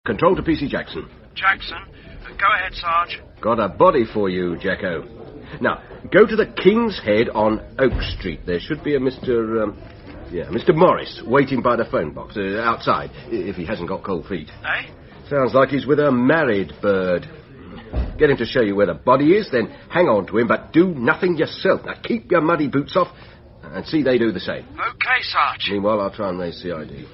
Control to PC Jackson. Jackson, go ahead, Sarge. Got a body for you, Jacko. Now, go to the King's Head on Oak Street. There should be a Mr. Morris waiting by the phone box outside, if he hasn't got cold feet. Eh? Sounds like he's with a married bird. Get him to show you where the body is, then hang on to him, but do nothing yourself. Now, keep your muddy boots off and see they do the same. Okay, Sarge. Meanwhile, I'll try and raise CID.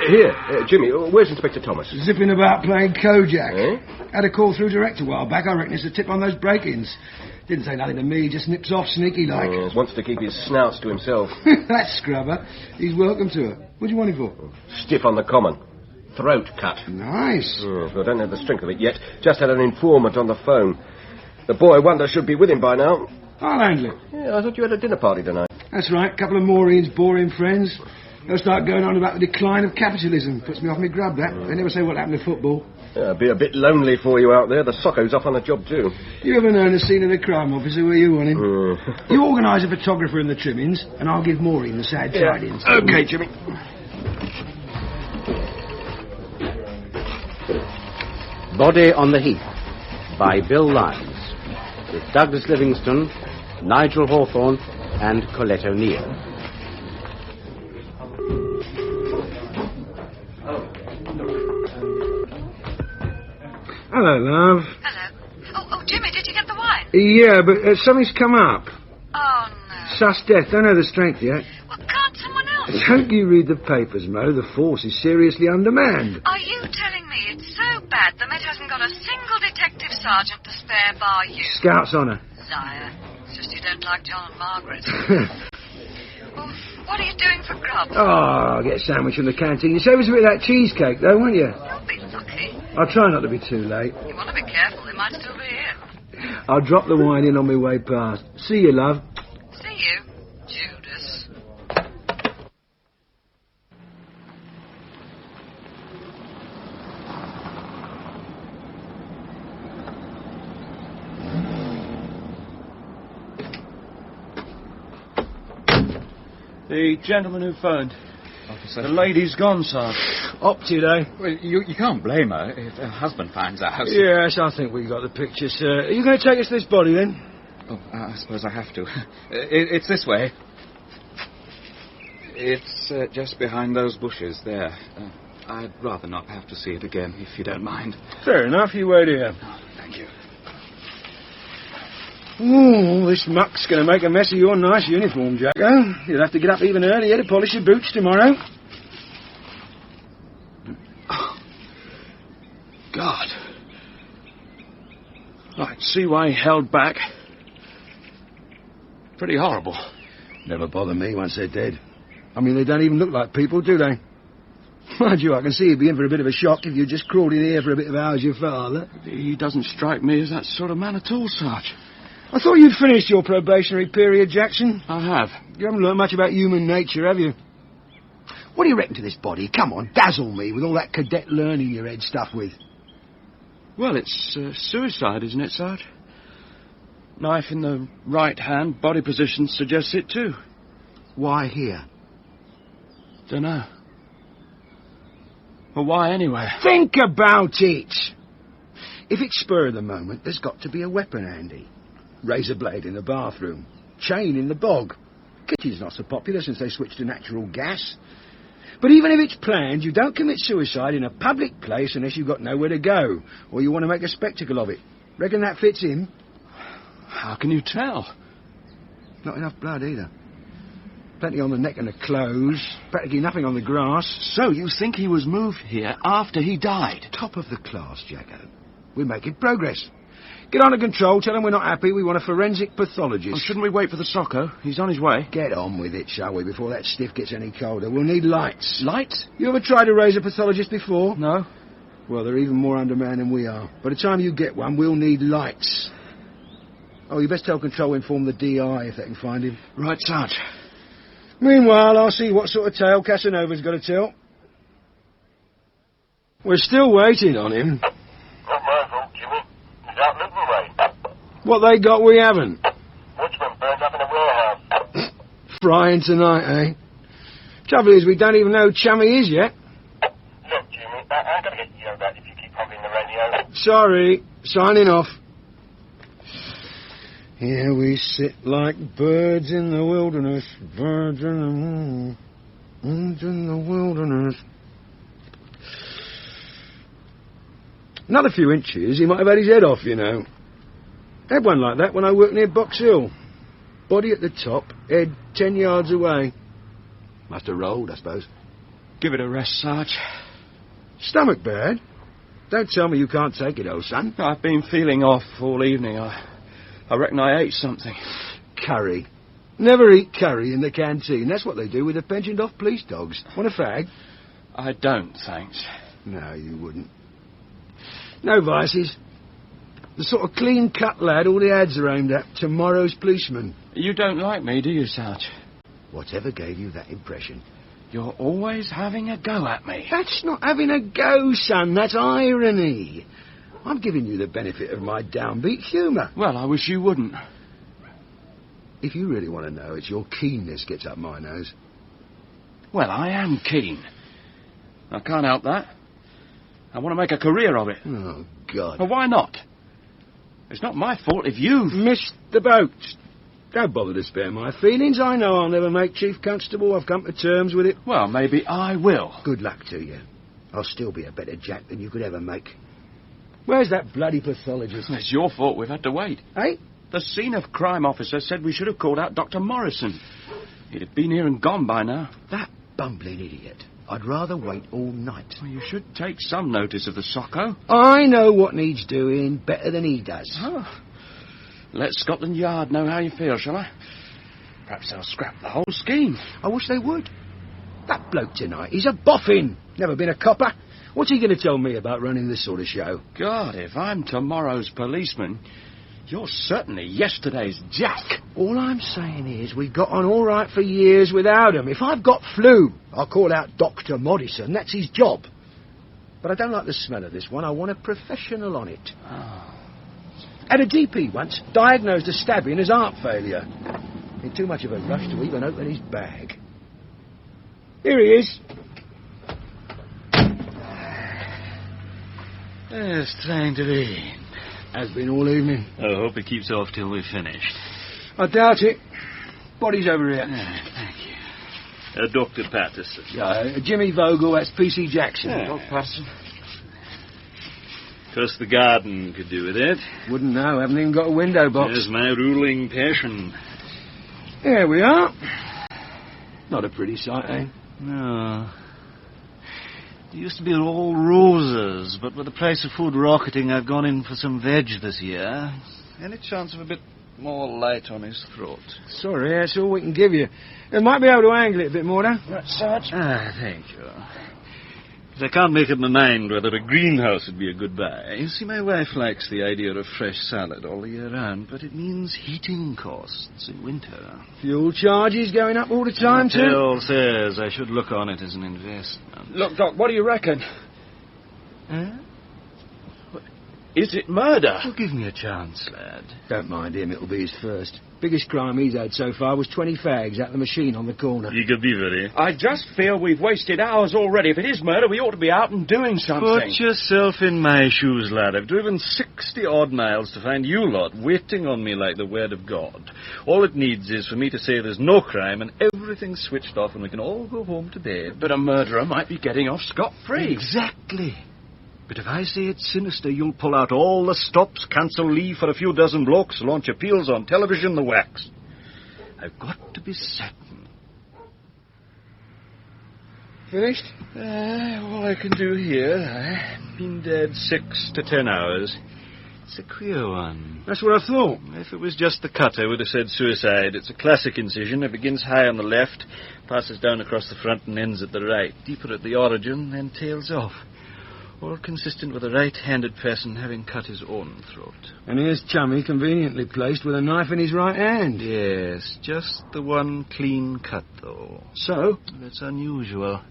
Here, Jimmy, where's Inspector Thomas? Zipping about playing Kojak. Eh? Had a call through direct a while back. I reckon it's a tip on those break-ins. Didn't say nothing to me, just nips off sneaky-like. Yes, wants to keep his snouts to himself. That scrubber. He's welcome to it. What do you want him for? Stiff on the common. Throat cut. Nice. Yes, I don't have the strength of it yet. Just had an informant on the phone. The boy wonder should be with him by now. I'll handle it. Yeah, I thought you had a dinner party tonight. That's right. Couple of Maureen's boring friends. They'll start going on about the decline of capitalism. Puts me off my grub, that. They never say what happened to football. Yeah, it'll be a bit lonely for you out there. The socko's off on the job, too. You ever known a scene of the crime officer where you want him? You organise a photographer in the trimmings, and I'll give Maureen the sad tidings. OK, Jimmy. Body on the Heath by Bill Lyons, with Douglas Livingstone, Nigel Hawthorne and Colette O'Neill. Hello, love. Hello. Oh, Jimmy, did you get the wine? Yeah, but something's come up. Oh, no. Sus death. Don't know the strength yet. Well, can't someone else? Don't you read the papers, Mo? The force is seriously undermanned. Are you telling me it's so bad the Met hasn't got a single detective sergeant to spare bar you? Scouts on her. Liar. It's just you don't like John and Margaret. Well, what are you doing for grub? Oh, I'll get a sandwich from the canteen. You save us a bit of that cheesecake, though, won't you? You'll be lucky. I'll try not to be too late. You want to be careful. They might still be here. I'll drop the wine in on my way past. See you, love. See you, Judas. The gentleman who phoned. Officer. The lady's gone, Sarge. Opted, eh? Well, you can't blame her if her husband finds out. Yes, I think we got the picture, sir. Are you going to take us to this body, then? Oh, I suppose I have to. It's this way. It's just behind those bushes there. I'd rather not have to see it again, if you don't mind. Fair enough. You wait here. Oh, thank you. Ooh, this muck's going to make a mess of your nice uniform, Jacko. You'll have to get up even earlier to polish your boots tomorrow. Oh, God. I see why he held back. Pretty horrible. Never bother me once they're dead. I mean, they don't even look like people, do they? Mind you, I can see you'd be in for a bit of a shock if you just crawled in here for a bit of how's your father. He doesn't strike me as that sort of man at all, Sarge. I thought you'd finished your probationary period, Jackson. I have. You haven't learned much about human nature, have you? What do you reckon to this body? Come on, dazzle me with all that cadet learning your head stuff with. Well, it's suicide, isn't it, Sarge? Knife in the right hand, body position suggests it too. Why here? Dunno. Well, why anyway? Think about it! If it's spur of the moment, there's got to be a weapon handy. Razor blade in the bathroom. Chain in the bog. Kitchen's not so popular since they switched to natural gas. But even if it's planned, you don't commit suicide in a public place unless you've got nowhere to go, or you want to make a spectacle of it. Reckon that fits in? How can you tell? Not enough blood either. Plenty on the neck and the clothes, practically nothing on the grass. So you think he was moved here after he died? Top of the class, Jacko. We're making progress. Get on to control, tell them we're not happy, we want a forensic pathologist. Well, shouldn't we wait for the Socko? He's on his way. Get on with it, shall we, before that stiff gets any colder. We'll need lights. Lights? You ever tried to raise a pathologist before? No. Well, they're even more undermanned than we are. By the time you get one, we'll need lights. Oh, you best tell control to inform the DI if they can find him. Right, Sarge. Meanwhile, I'll see what sort of tale Casanova's got to tell. We're still waiting on him. Not my fault, Jimmy. He's out living way. What they got we haven't. Watchman burned up in a warehouse. Frying tonight, eh? Trouble is, we don't even know who Chummy is yet. Look, Jimmy, I gotta get yelled at if you keep pumping the radio. Sorry, signing off. Here we sit like birds in the wilderness, birds in the wilderness. Another few inches, he might have had his head off, you know. Had one like that when I worked near Box Hill. Body at the top, head 10 yards away. Must have rolled, I suppose. Give it a rest, Sarge. Stomach bad? Don't tell me you can't take it, old son. I've been feeling off all evening. I reckon I ate something. Curry. Never eat curry in the canteen. That's what they do with the pensioned-off police dogs. Want a fag? I don't, thanks. No, you wouldn't. No vices. The sort of clean-cut lad all the ads are aimed at. Tomorrow's policeman. You don't like me, do you, Sarge? Whatever gave you that impression? You're always having a go at me. That's not having a go, son. That's irony. I'm giving you the benefit of my downbeat humour. Well, I wish you wouldn't. If you really want to know, it's your keenness gets up my nose. Well, I am keen. I can't help that. I want to make a career of it. Oh, God. Well, why not? It's not my fault if you've missed the boat. Don't bother to spare my feelings. I know I'll never make Chief Constable. I've come to terms with it. Well, maybe I will. Good luck to you. I'll still be a better Jack than you could ever make. Where's that bloody pathologist? It's your fault we've had to wait. Eh? The scene of crime officer said we should have called out Dr. Morrison. He'd have been here and gone by now. That bumbling idiot. I'd rather wait all night. Well, you should take some notice of the socko. I know what needs doing better than he does. Oh. Let Scotland Yard know how you feel, shall I? Perhaps they'll scrap the whole scheme. I wish they would. That bloke tonight, he's a boffin. Never been a copper. What's he going to tell me about running this sort of show? God, if I'm tomorrow's policeman, you're certainly yesterday's Jack. All I'm saying is we got on all right for years without him. If I've got flu, I'll call out Dr. Morrison. That's his job. But I don't like the smell of this one. I want a professional on it. Oh. Had a DP once, diagnosed a stabbing as heart failure. In too much of a rush to even open his bag. Here he is. Yes, trying to read. Has been all evening. I hope it keeps off till we've finished. I doubt it. Body's over here. Thank you. Dr. Patterson. Yeah, Jimmy Vogel, that's P.C. Jackson. Dr. Patterson. Trust the garden could do with it. Wouldn't know, haven't even got a window box. There's my ruling passion. There we are. Not a pretty sight, eh? No. It used to be all roses, but with the price of food rocketing, I've gone in for some veg this year. Any chance of a bit more light on his throat? Sorry, that's all we can give you. We might be able to angle it a bit more, though. Right, Sarge. Thank you. Because I can't make up my mind whether a greenhouse would be a good buy. You see, my wife likes the idea of fresh salad all the year round, but it means heating costs in winter. Fuel charges going up all the time, too? Bill says I should look on it as an investment. Look, Doc, what do you reckon? Huh? Is it murder? Well, give me a chance, lad. Don't mind him, it'll be his first. Biggest crime he's had so far was 20 fags at the machine on the corner. Eager beaver, eh? I just feel we've wasted hours already. If it is murder, we ought to be out and doing something. Put yourself in my shoes, lad. I've driven 60-odd miles to find you lot waiting on me like the word of God. All it needs is for me to say there's no crime and everything's switched off and we can all go home to bed. But a murderer might be getting off scot-free. Exactly. But if I say it's sinister, you'll pull out all the stops, cancel leave for a few dozen blokes, launch appeals on television, the wax. I've got to be certain. Finished? All I can do here. I've been dead 6 to 10 hours. It's a queer one. That's what I thought. If it was just the cut, I would have said suicide. It's a classic incision. It begins high on the left, passes down across the front and ends at the right. Deeper at the origin, then tails off. All consistent with a right-handed person having cut his own throat. And here's Chummy conveniently placed with a knife in his right hand. Yes, just the one clean cut, though. So? That's unusual.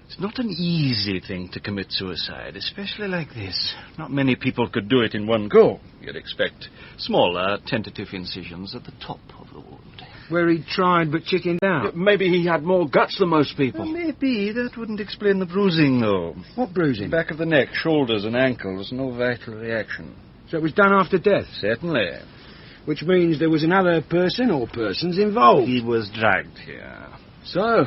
It's not an easy thing to commit suicide, especially like this. Not many people could do it in one go. You'd expect smaller, tentative incisions at the top of the wound. where he tried but chickened out. Maybe he had more guts than most people. Well, maybe. That wouldn't explain the bruising, though. What bruising? Back of the neck, shoulders and ankles, no vital reaction. So it was done after death? Certainly. Which means there was another person or persons involved. He was dragged here. So,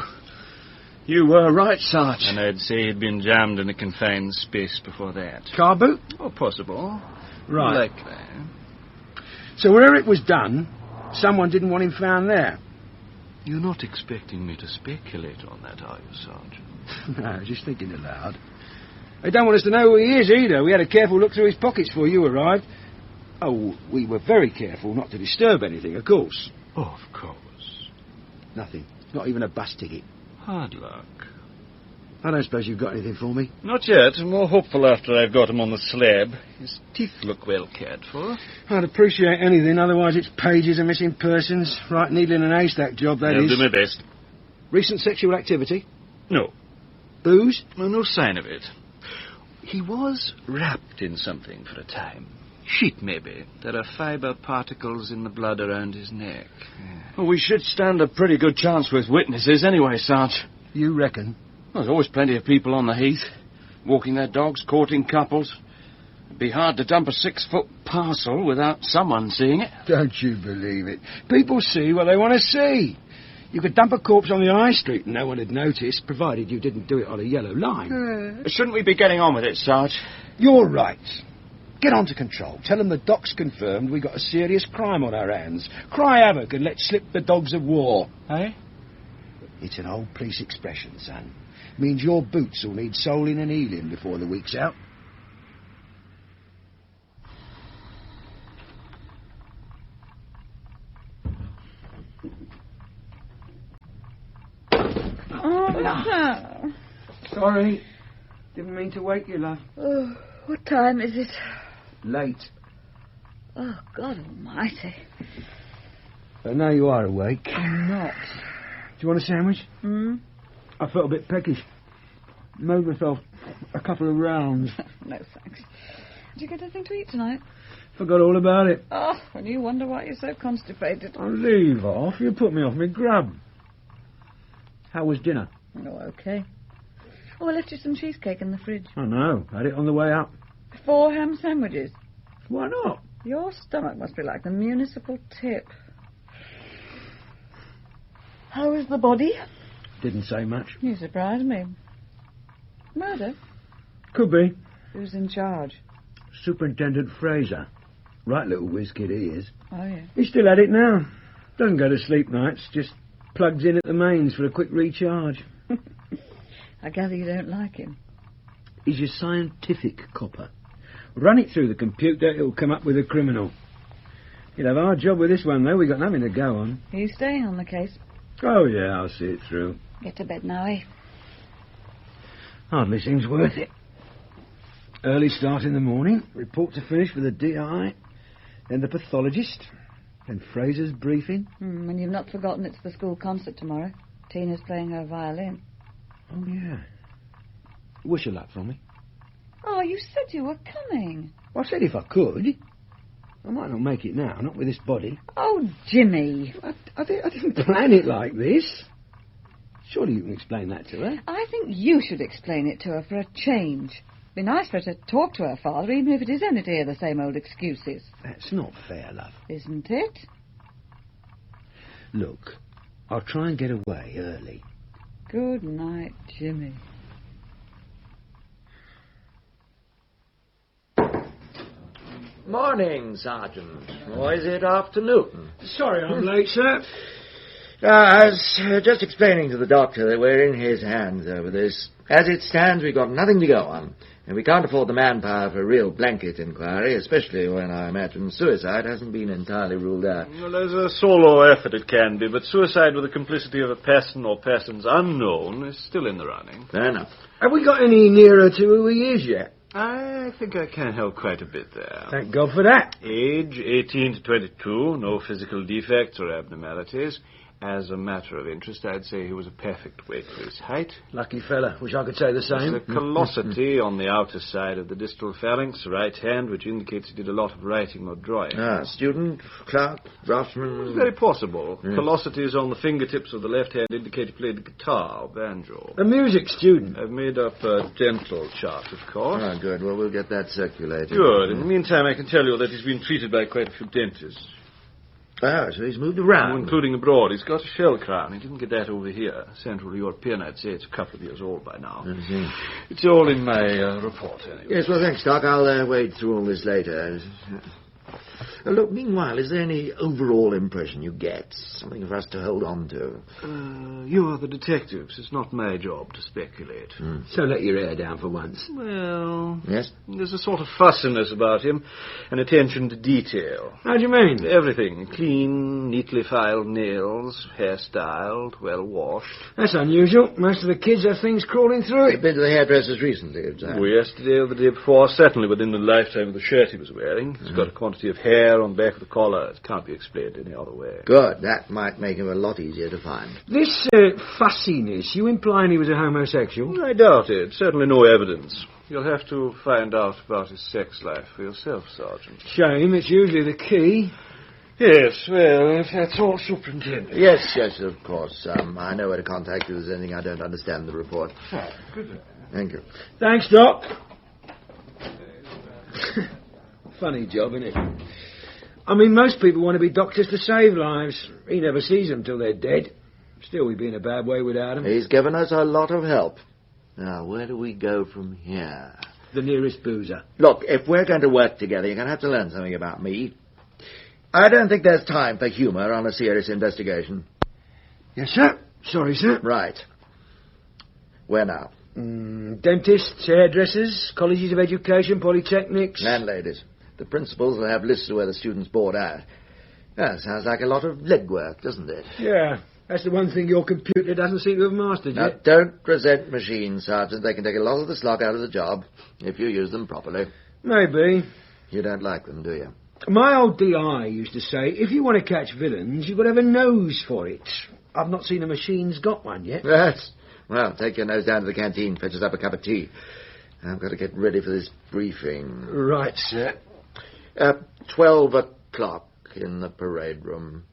you were right, Sarge. And I'd say he'd been jammed in a confined space before that. Car boot? Oh, possible. Right. Likely. So wherever it was done, someone didn't want him found there. You're not expecting me to speculate on that, are you, Sergeant? No, just thinking aloud. They don't want us to know who he is either. We had a careful look through his pockets before you arrived. Oh, we were very careful not to disturb anything, of course. Oh, of course. Nothing. Not even a bus ticket. Hard luck. I don't suppose you've got anything for me? Not yet. I'm more hopeful after I've got him on the slab. His teeth look well cared for. I'd appreciate anything, otherwise it's pages of missing persons. Right, needle in an haystack job, that I'll is. do my best. Recent sexual activity? No. Booze? Well, no sign of it. He was wrapped in something for a time. Sheet, maybe. There are fibre particles in the blood around his neck. Well, we should stand a pretty good chance with witnesses anyway, Sarge. You reckon? Well, there's always plenty of people on the heath, walking their dogs, courting couples. It'd be hard to dump a 6-foot parcel without someone seeing it. Don't you believe it. People see what they want to see. You could dump a corpse on the high street and no one would notice, provided you didn't do it on a yellow line. Shouldn't we be getting on with it, Sarge? You're right. Get on to control. Tell them the doc's confirmed we got a serious crime on our hands. Cry havoc and let slip the dogs of war. Eh? It's an old police expression, son. Means your boots will need soling and healing before the week's out. Oh, no. Sorry. Didn't mean to wake you, love. Oh, what time is it? Late. Oh, God almighty. But now you are awake. I'm not. Do you want a sandwich? Hmm? I felt a bit peckish. Made myself a couple of rounds. No, thanks. Did you get anything to eat tonight? Forgot all about it. Oh, and you wonder why you're so constipated. I'll leave off. You put me off my grub. How was dinner? Oh, okay. Oh, I left you some cheesecake in the fridge. I know. Had it on the way up. 4 ham sandwiches. Why not? Your stomach must be like the municipal tip. How is the body? Didn't say much. You surprised me. Murder? Could be. Who's in charge? Superintendent Fraser. Right little whiz kid he is. Oh, yeah. He's still at it now. Doesn't go to sleep nights. Just plugs in at the mains for a quick recharge. I gather you don't like him. He's your scientific copper. Run it through the computer, it'll come up with a criminal. You'll have our job with this one, though. We've got nothing to go on. Are you staying on the case? Oh, yeah, I'll see it through. Get to bed now, eh? Hardly seems worth it. Early start in the morning, report to finish with the DI, then the pathologist, then Fraser's briefing. And you've not forgotten it's the school concert tomorrow. Tina's playing her violin. Oh, yeah. Wish her luck for me. Oh, you said you were coming. I said if I could. I might not make it now, not with this body. Oh, Jimmy. I didn't plan it like this. Surely you can explain that to her. I think you should explain it to her for a change. Be nice for her to talk to her father, even if it is only to hear the same old excuses. That's not fair, love. Isn't it? Look, I'll try and get away early. Good night, Jimmy. Morning, Sergeant. Or is it afternoon? Sorry I'm late, sir. I was just explaining to the doctor that we're in his hands over this. As it stands, we've got nothing to go on. And we can't afford the manpower for a real blanket inquiry, especially when I imagine suicide hasn't been entirely ruled out. Well, as a solo effort it can be, but suicide with the complicity of a person or persons unknown is still in the running. Fair enough. Have we got any nearer to who he is yet? I think I can help quite a bit there. Thank God for that. Age, 18 to 22, no physical defects or abnormalities. As a matter of interest, I'd say he was a perfect weight for his height. Lucky fella. Wish I could say the same. There's a callosity on the outer side of the distal phalanx, right hand, which indicates he did a lot of writing or drawing. Student, clerk, draftsman. Very possible. Callosities on the fingertips of the left hand indicate he played the guitar or banjo. A music student. I've made up a dental chart, of course. Ah, good. Well, we'll get that circulated. Good. In the meantime, I can tell you that he's been treated by quite a few dentists. Ah, so he's moved around. Including abroad. He's got a shell crown. He didn't get that over here. Central European, I'd say. It's a couple of years old by now. It's all in my report, anyway. Yes, well, thanks, Doc. I'll wade through all this later. Look, meanwhile, is there any overall impression you get? Something for us to hold on to? You're the detectives. It's not my job to speculate. So let your hair down for once. Well... Yes? There's a sort of fussiness about him, an attention to detail. How do you mean? Everything. Clean, neatly filed nails, hair styled, well washed. That's unusual. Most of the kids have things crawling through You've it. been to the hairdresser's recently, Well, yesterday or the day before, certainly within the lifetime of the shirt he was wearing. It's got a quantity of hair on the back of the collar. It can't be explained any other way. Good. That might make him a lot easier to find. This fussiness, you implying he was a homosexual? I doubt it. Certainly no evidence. You'll have to find out about his sex life for yourself, Sergeant. Shame, it's usually the key. Yes, well, if that's all, Superintendent. Yes, of course. I know where to contact you if there's anything I don't understand in the report. Good. Thank you. Thanks, Doc. Funny job, isn't it? I mean, most people want to be doctors to save lives. He never sees them till they're dead. Still, we'd be in a bad way without him. He's given us a lot of help. Now, where do we go from here? The nearest boozer. Look, if we're going to work together, you're going to have to learn something about me. I don't think there's time for humour on a serious investigation. Yes, sir. Sorry, sir. Right. Where now? Dentists, hairdressers, colleges of education, polytechnics. Landladies. The principals will have lists of where the students board out. That sounds like a lot of legwork, doesn't it? Yeah, that's the one thing your computer doesn't seem to have mastered Now, yet. don't resent machines, Sergeant. They can take a lot of the slog out of the job if you use them properly. Maybe. You don't like them, do you? My old DI used to say, if you want to catch villains, you've got to have a nose for it. I've not seen a machine's got one yet. Yes. Well, take your nose down to the canteen, fetch us up a cup of tea. I've got to get ready for this briefing. Right, sir. 12 o'clock in the parade room.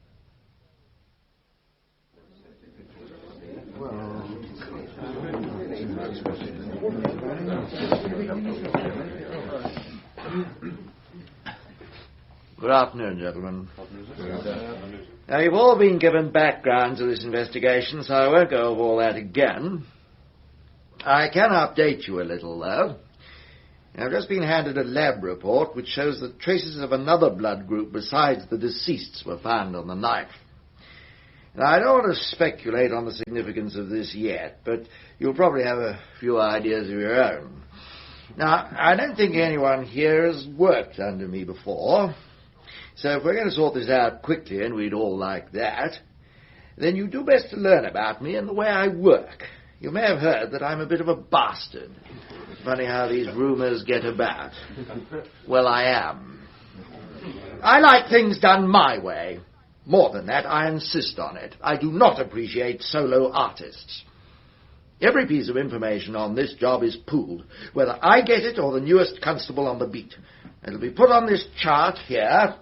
Good afternoon, gentlemen. Now, you've all been given background to this investigation, so I won't go over all that again. I can update you a little, though. I've just been handed a lab report which shows that traces of another blood group besides the deceased's were found on the knife. Now, I don't want to speculate on the significance of this yet, but you'll probably have a few ideas of your own. Now, I don't think anyone here has worked under me before, so if we're going to sort this out quickly, and we'd all like that, then you do best to learn about me and the way I work. You may have heard that I'm a bit of a bastard. Funny how these rumours get about. Well, I am. I like things done my way. More than that, I insist on it. I do not appreciate solo artists. Every piece of information on this job is pooled, whether I get it or the newest constable on the beat. It'll be put on this chart here,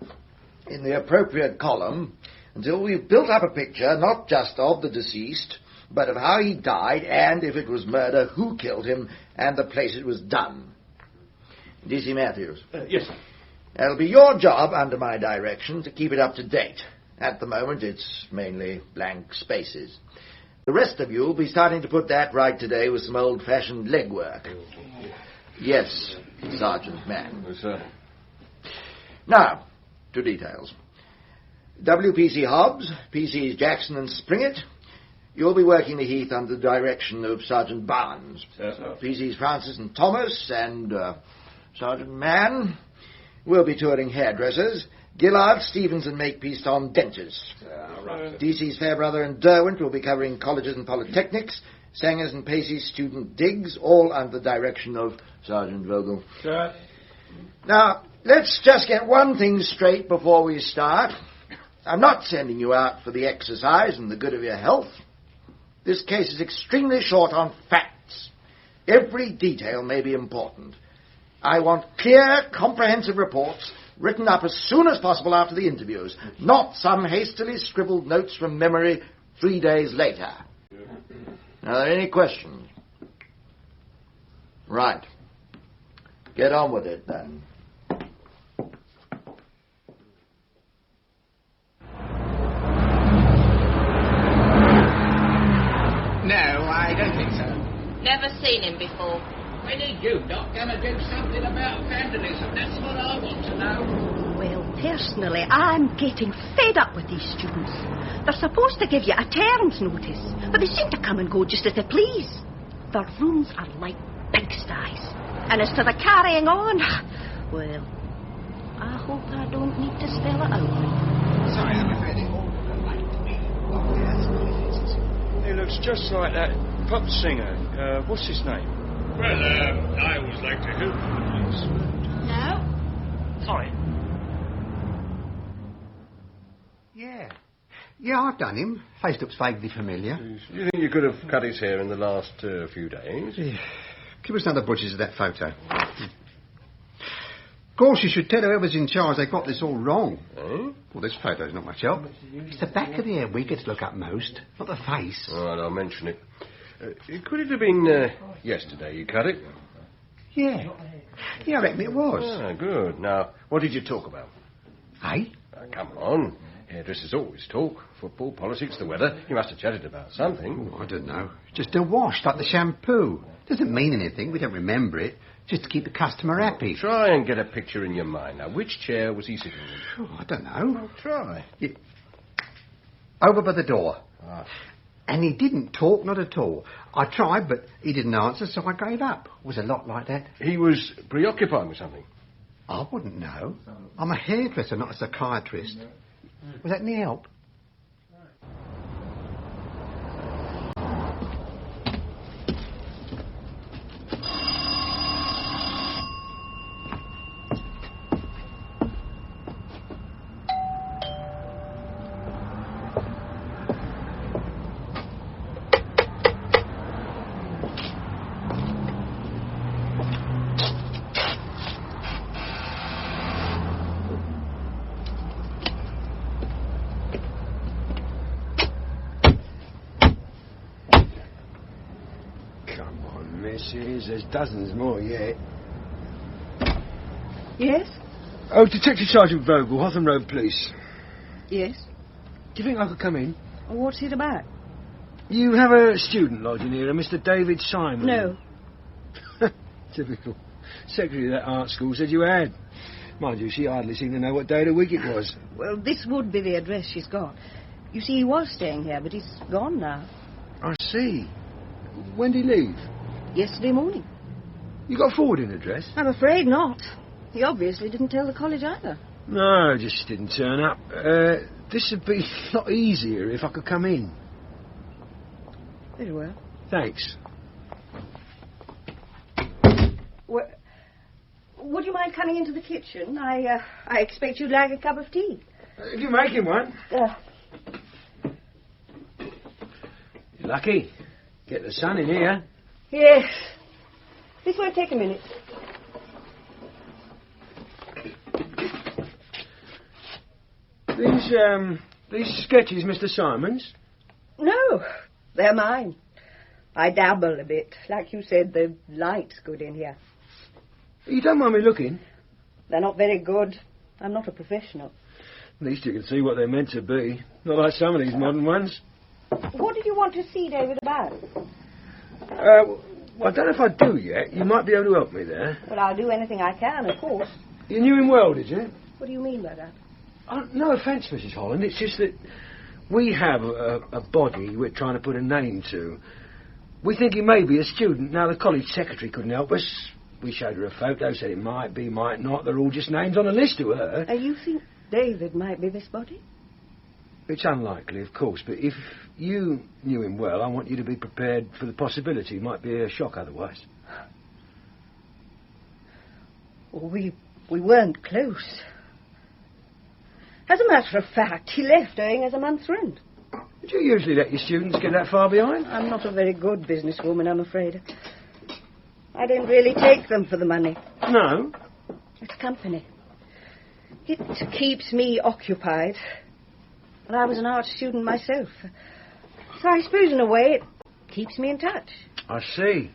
in the appropriate column, until we've built up a picture not just of the deceased, but of how he died, and, if it was murder, who killed him, and the place it was done. D.C. Matthews? Yes, sir. It'll be your job, under my direction, to keep it up to date. At the moment, it's mainly blank spaces. The rest of you will be starting to put that right today with some old-fashioned legwork. Yes, Sergeant Mann. Yes, sir. Now, to details. WPC Hobbs, PCs Jackson and Springett. You'll be working the Heath under the direction of Sergeant Barnes. Yes, sir. PCs Francis and Thomas and Sergeant Mann. We'll be touring hairdressers. Gillard, Stevens and Makepeace on dentists. Right. DC's Fairbrother and Derwent will be covering colleges and polytechnics. Sangers and Pacey's student digs, all under the direction of Sergeant Vogel. Sir. Now, let's just get one thing straight before we start. I'm not sending you out for the exercise and the good of your health. This case is extremely short on facts. Every detail may be important. I want clear, comprehensive reports written up as soon as possible after the interviews, not some hastily scribbled notes from memory 3 days later. Are there any questions? Right. Get on with it, then. No, I don't think so. Never seen him before. When are you not going to do something about vandalism? That's what I want to know. Well, personally, I'm getting fed up with these students. They're supposed to give you a term's notice, but they seem to come and go just as they please. Their rooms are like pigsties. And as to the carrying on, well, I hope I don't need to spell it out. Sorry, I'm afraid it all looked like to me. Oh, yes, He looks just like that pop singer. What's his name? Well, I always like to help the police. No? Sorry. Yeah. Yeah, I've done him. Face looks vaguely familiar. Do you think you could have cut his hair in the last few days? Yeah. Give us another butcher's of that photo. Of course, you should tell whoever's in charge they got this all wrong. Eh? Well, this photo's not much help. It's the back of the head we get to look at most, not the face. All right, I'll mention it. Could it have been yesterday you cut it? Yeah. Yeah, I reckon it was. Ah, good. Now, what did you talk about? Eh? Come on. Hairdressers always talk. Football, politics, the weather. You must have chatted about something. Oh, I don't know. Just a wash, like the shampoo. Doesn't mean anything. We don't remember it. Just to keep the customer happy. Try and get a picture in your mind. Now, which chair was he sitting in? Oh, I don't know. Well, try. Over by the door. Ah. And he didn't talk, not at all. I tried, but he didn't answer, so I gave up. It was a lot like that. He was preoccupied with something. I wouldn't know. I'm a hairdresser, not a psychiatrist. Was that any help? There's dozens more yet. Yes? Oh, Detective Sergeant Vogel, Hawthorne Road Police. Yes? Do you think I could come in? What's it about? You have a student lodging here, a Mr. David Simon. No. Typical. Secretary of that art school said you had. Mind you, she hardly seemed to know what day of the week it was. Well, this would be the address she's got. You see, he was staying here, but he's gone now. I see. When did he leave? Yesterday morning. You got a forwarding address? I'm afraid not. He obviously didn't tell the college either. No, just didn't turn up. This would be a lot easier if I could come in. Very well. Thanks. Would you mind coming into the kitchen? I expect you'd like a cup of tea. If you're making one. You're lucky. Get the sun in here. Yes. This won't take a minute. These sketches, Mr. Simon's? No, they're mine. I dabble a bit. Like you said, the light's good in here. You don't mind me looking? They're not very good. I'm not a professional. At least you can see what they're meant to be. Not like some of these modern ones. What did you want to see David about? Well, I don't know if I do yet. You might be able to help me there. Well, I'll do anything I can, of course. You knew him well, did you? What do you mean by that? No offence, Mrs. Holland. It's just that we have a body we're trying to put a name to. We think he may be a student. Now, the college secretary couldn't help us. We showed her a photo, said it might be, might not. They're all just names on a list to her. And you think David might be this body? It's unlikely, of course, but if you knew him well, I want you to be prepared for the possibility. It might be a shock otherwise. Well, we weren't close. As a matter of fact, he left owing us a month's rent. Do you usually let your students get that far behind? I'm not a very good businesswoman, I'm afraid. I don't really take them for the money. No? It's company. It keeps me occupied. And I was an art student myself. So I suppose in a way it keeps me in touch. I see.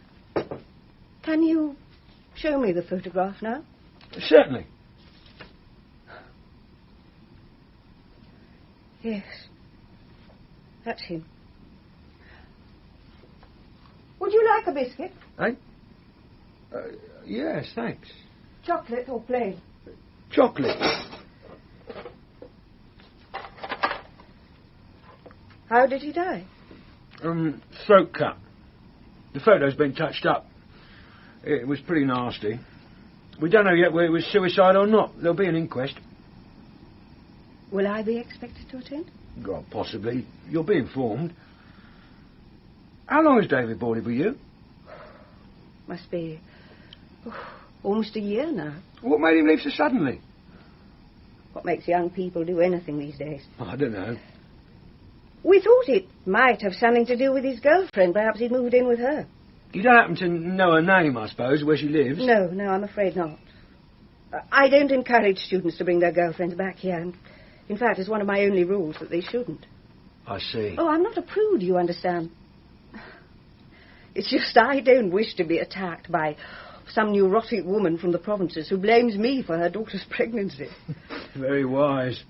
Can you show me the photograph now? Certainly. Yes. That's him. Would you like a biscuit? Eh? Yes, thanks. Chocolate or plain? Chocolate. How did he die? Throat cut. The photo's been touched up. It was pretty nasty. We don't know yet whether it was suicide or not. There'll be an inquest. Will I be expected to attend? God, possibly. You'll be informed. How long has David boarded with you? Must be almost a year now. What made him leave so suddenly? What makes young people do anything these days? I don't know. We thought it might have something to do with his girlfriend. Perhaps he'd moved in with her. You don't happen to know her name, I suppose, where she lives? No, I'm afraid not. I don't encourage students to bring their girlfriends back here. And in fact, it's one of my only rules that they shouldn't. I see. Oh, I'm not a prude, you understand. It's just I don't wish to be attacked by some neurotic woman from the provinces who blames me for her daughter's pregnancy. Very wise.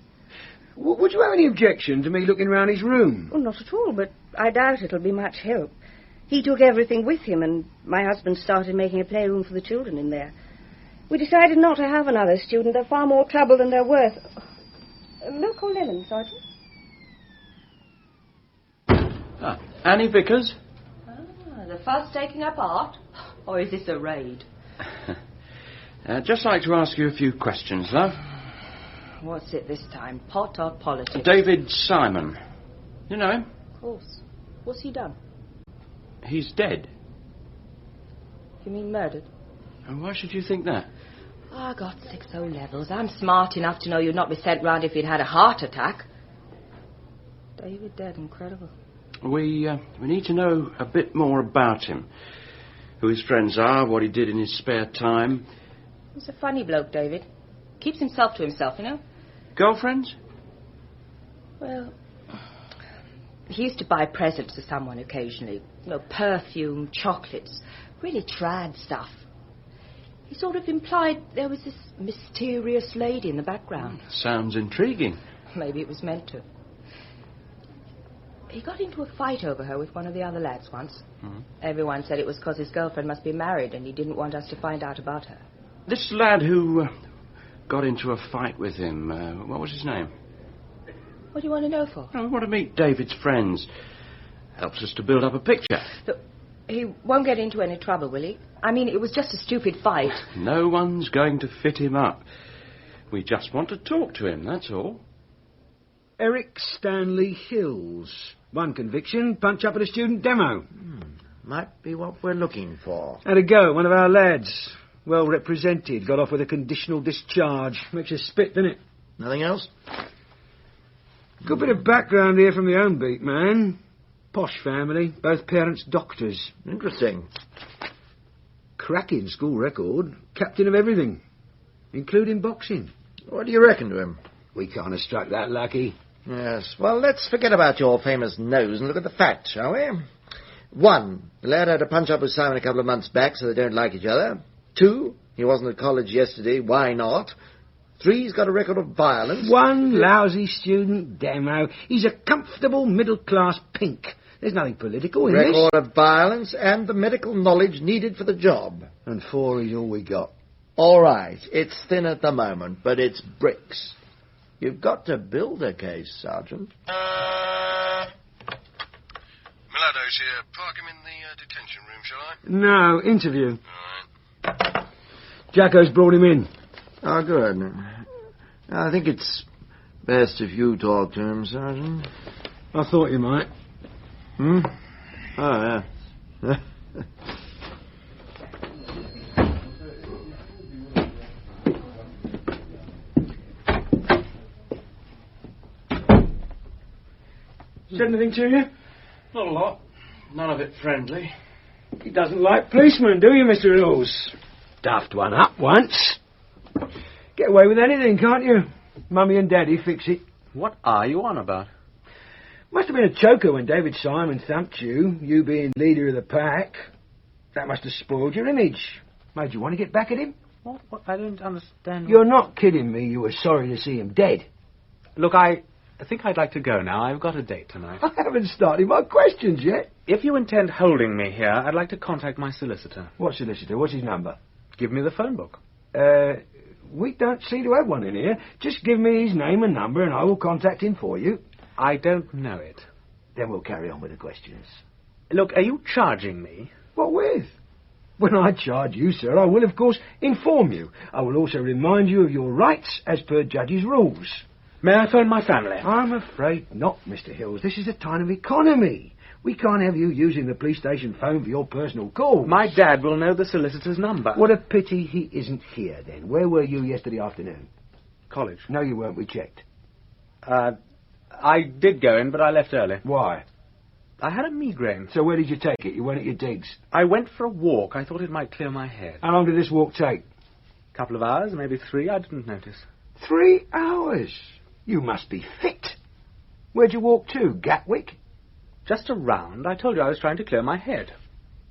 Would you have any objection to me looking round his room? Oh, not at all, but I doubt it'll be much help. He took everything with him, and my husband started making a playroom for the children in there. We decided not to have another student. They're far more trouble than they're worth. Milk or lemon, Sergeant? Annie Vickers? The fuss taking up art? Or is this a raid? Just like to ask you a few questions, love. What's it this time? Pot or politics? David Simon. You know him? Of course. What's he done? He's dead. You mean murdered? And why should you think that? I got 6 O-levels. I'm smart enough to know you'd not be sent round if he'd had a heart attack. David dead, incredible. We need to know a bit more about him. Who his friends are, what he did in his spare time. He's a funny bloke, David. Keeps himself to himself, you know. Girlfriends? Well, he used to buy presents for someone occasionally. You know, perfume, chocolates, really trad stuff. He sort of implied there was this mysterious lady in the background. Sounds intriguing. Maybe it was meant to. He got into a fight over her with one of the other lads once. Mm-hmm. Everyone said it was because his girlfriend must be married and he didn't want us to find out about her. This lad who got into a fight with him, what was his name? What do you want to know for? We want to meet David's friends. Helps us to build up a picture. Look, he won't get into any trouble, will he? I mean, it was just a stupid fight. No one's going to fit him up. We just want to talk to him, that's all. Eric Stanley Hills. One conviction, punch up at a student demo. Might be what we're looking for. Had a go, one of our lads. Well represented, got off with a conditional discharge. Makes you spit, doesn't it? Nothing else? Good bit of background here from the home beat, man. Posh family, both parents doctors. Interesting. Cracking school record, captain of everything, including boxing. What do you reckon to him? We can't have struck that lucky. Yes, well, let's forget about your famous nose and look at the facts, shall we? 1, the lad had a punch-up with Simon a couple of months back, so they don't like each other. 2, he wasn't at college yesterday, why not? 3, he's got a record of violence. 1 lousy student demo. He's a comfortable middle-class pink. There's nothing political in this. Record of violence and the medical knowledge needed for the job. And 4 is all we got. All right, it's thin at the moment, but it's bricks. You've got to build a case, Sergeant. Milado's here. Park him in the detention room, shall I? No, interview. All right. Jacko's brought him in. Oh, good. I think it's best if you talk to him, Sergeant. I thought you might. Oh, yeah. Said anything to you? Not a lot. None of it friendly. He doesn't like policemen, do you, Mr. Hills? Stuffed one up once. Get away with anything, can't you? Mummy and Daddy fix it. What are you on about? Must have been a choker when David Simon thumped you, you being leader of the pack. That must have spoiled your image. Made you want to get back at him? What? I don't understand. You're not kidding me. You were sorry to see him dead. Look, I think I'd like to go now. I've got a date tonight. I haven't started my questions yet. If you intend holding me here, I'd like to contact my solicitor. What solicitor? What's his number? Give me the phone book. We don't seem to have one in here. Just give me his name and number and I will contact him for you. I don't know it. Then we'll carry on with the questions. Look, are you charging me? What with? When I charge you, sir, I will, of course, inform you. I will also remind you of your rights as per Judge's rules. May I phone my family? I'm afraid not, Mr. Hills. This is a time of economy. We can't have you using the police station phone for your personal calls. My dad will know the solicitor's number. What a pity he isn't here, then. Where were you yesterday afternoon? College. No, you weren't. We checked. I did go in, but I left early. Why? I had a migraine. So where did you take it? You weren't at your digs? I went for a walk. I thought it might clear my head. How long did this walk take? A couple of hours, maybe 3. I didn't notice. 3 hours? You must be fit. Where'd you walk to? Gatwick? Just around. I told you I was trying to clear my head.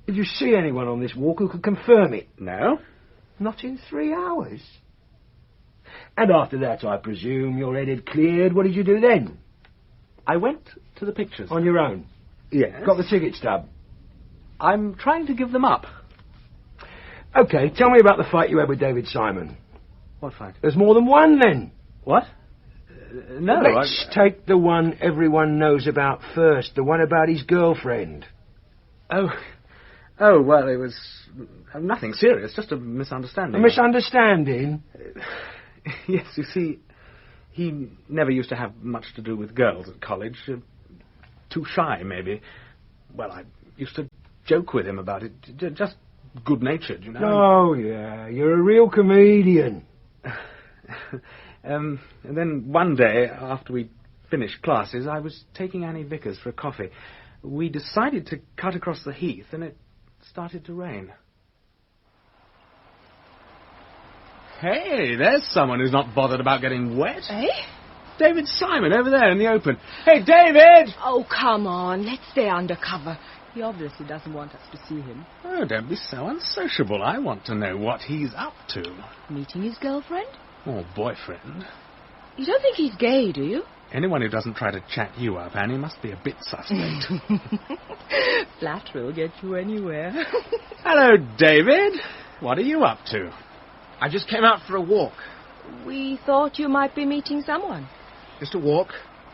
Did you see anyone on this walk who could confirm it? No. Not in 3 hours? And after that, I presume, your head had cleared. What did you do then? I went to the pictures. On your own? Yes. Got the ticket stub? I'm trying to give them up. OK, tell me about the fight you had with David Simon. What fight? There's more than one, then. What? No. Let's take the one everyone knows about first, the one about his girlfriend. Oh, well, it was nothing serious, just a misunderstanding. A misunderstanding? Yes, you see, he never used to have much to do with girls at college. Too shy, maybe. Well, I used to joke with him about it. Just good-natured, you know. Oh, yeah, you're a real comedian. And then one day, after we finished classes, I was taking Annie Vickers for a coffee. We decided to cut across the Heath, and it started to rain. Hey, there's someone who's not bothered about getting wet. Eh? David Simon, over there in the open. Hey, David! Oh, come on. Let's stay undercover. He obviously doesn't want us to see him. Oh, don't be so unsociable. I want to know what he's up to. Meeting his girlfriend? Or boyfriend. You don't think he's gay, do you? Anyone who doesn't try to chat you up, Annie, must be a bit suspect. Flattery will get you anywhere. Hello, David. What are you up to? I just came out for a walk. We thought you might be meeting someone. Just a walk.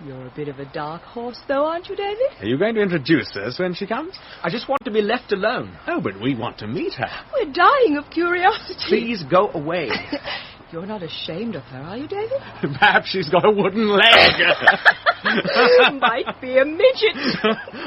You're a bit of a dark horse, though, aren't you, David? Are you going to introduce us when she comes? I just want to be left alone. Oh, but we want to meet her. We're dying of curiosity. Please go away. You're not ashamed of her, are you, David? Perhaps she's got a wooden leg. Might be a midget.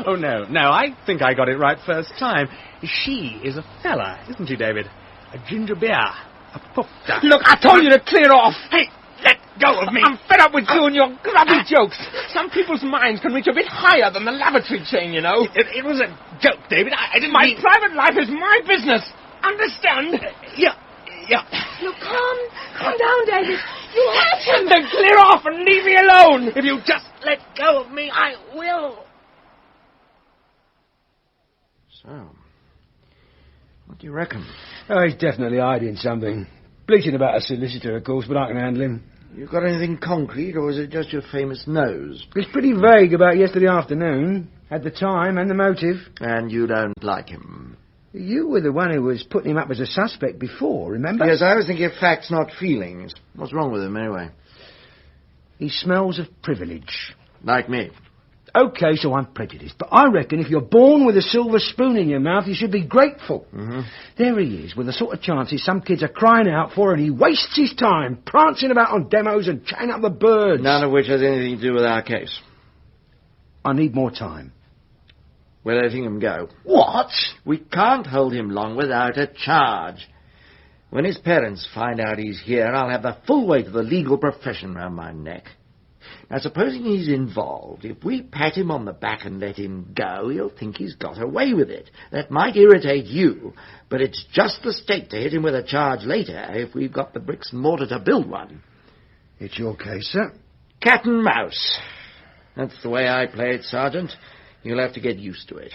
Oh, no, I think I got it right first time. She is a fella, isn't she, David? A ginger beer. A pufter. Look, I told you to clear off. Hey, let go of me. I'm fed up with you and your grubby jokes. Some people's minds can reach a bit higher than the lavatory chain, you know. It was a joke, David. I didn't My mean... private life is my business. Understand? Yeah. Look, calm down, David. You hurt him. Then clear off and leave me alone. If you just let go of me, I will. So, what do you reckon? Oh, he's definitely hiding something. Bleating about a solicitor, of course, but I can handle him. You got anything concrete, or is it just your famous nose? He's pretty vague about yesterday afternoon. Had the time and the motive. And you don't like him? You were the one who was putting him up as a suspect before, remember? Yes, I was thinking of facts, not feelings. What's wrong with him, anyway? He smells of privilege. Like me. OK, so I'm prejudiced, but I reckon if you're born with a silver spoon in your mouth, you should be grateful. Mm-hmm. There he is, with the sort of chances some kids are crying out for, and he wastes his time prancing about on demos and chatting up the birds. None of which has anything to do with our case. I need more time. We're letting him go. What? We can't hold him long without a charge. When his parents find out he's here, I'll have the full weight of the legal profession round my neck. Now, supposing he's involved, if we pat him on the back and let him go, he'll think he's got away with it. That might irritate you, but it's just the stake to hit him with a charge later if we've got the bricks and mortar to build one. It's your case, sir. Cat and mouse. That's the way I play it, Sergeant. You'll have to get used to it.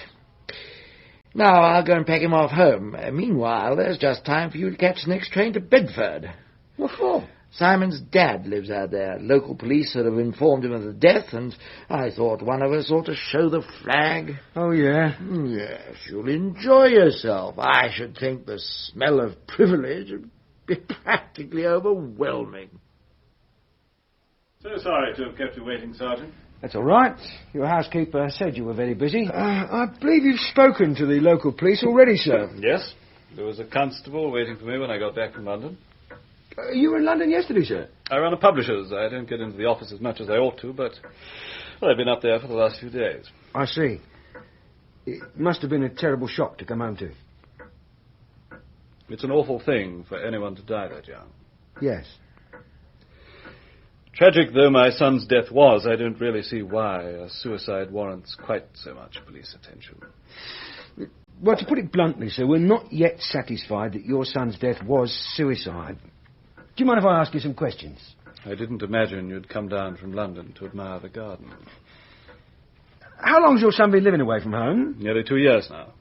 Now, I'll go and pack him off home. Meanwhile, there's just time for you to catch the next train to Bedford. What for? Simon's dad lives out there. Local police have informed him of the death, and I thought one of us ought to show the flag. Oh, yeah? Yes, you'll enjoy yourself. I should think the smell of privilege would be practically overwhelming. So sorry to have kept you waiting, Sergeant. That's all right. Your housekeeper said you were very busy. I believe you've spoken to the local police already, sir. Yes. There was a constable waiting for me when I got back from London. You were in London yesterday, sir? I run a publisher's. I don't get into the office as much as I ought to, but well, I've been up there for the last few days. I see. It must have been a terrible shock to come home to. It's an awful thing for anyone to die that young. Yes. Tragic though my son's death was, I don't really see why a suicide warrants quite so much police attention. Well, to put it bluntly, sir, we're not yet satisfied that your son's death was suicide. Do you mind if I ask you some questions? I didn't imagine you'd come down from London to admire the garden. How long's your son been living away from home? Nearly 2 years now.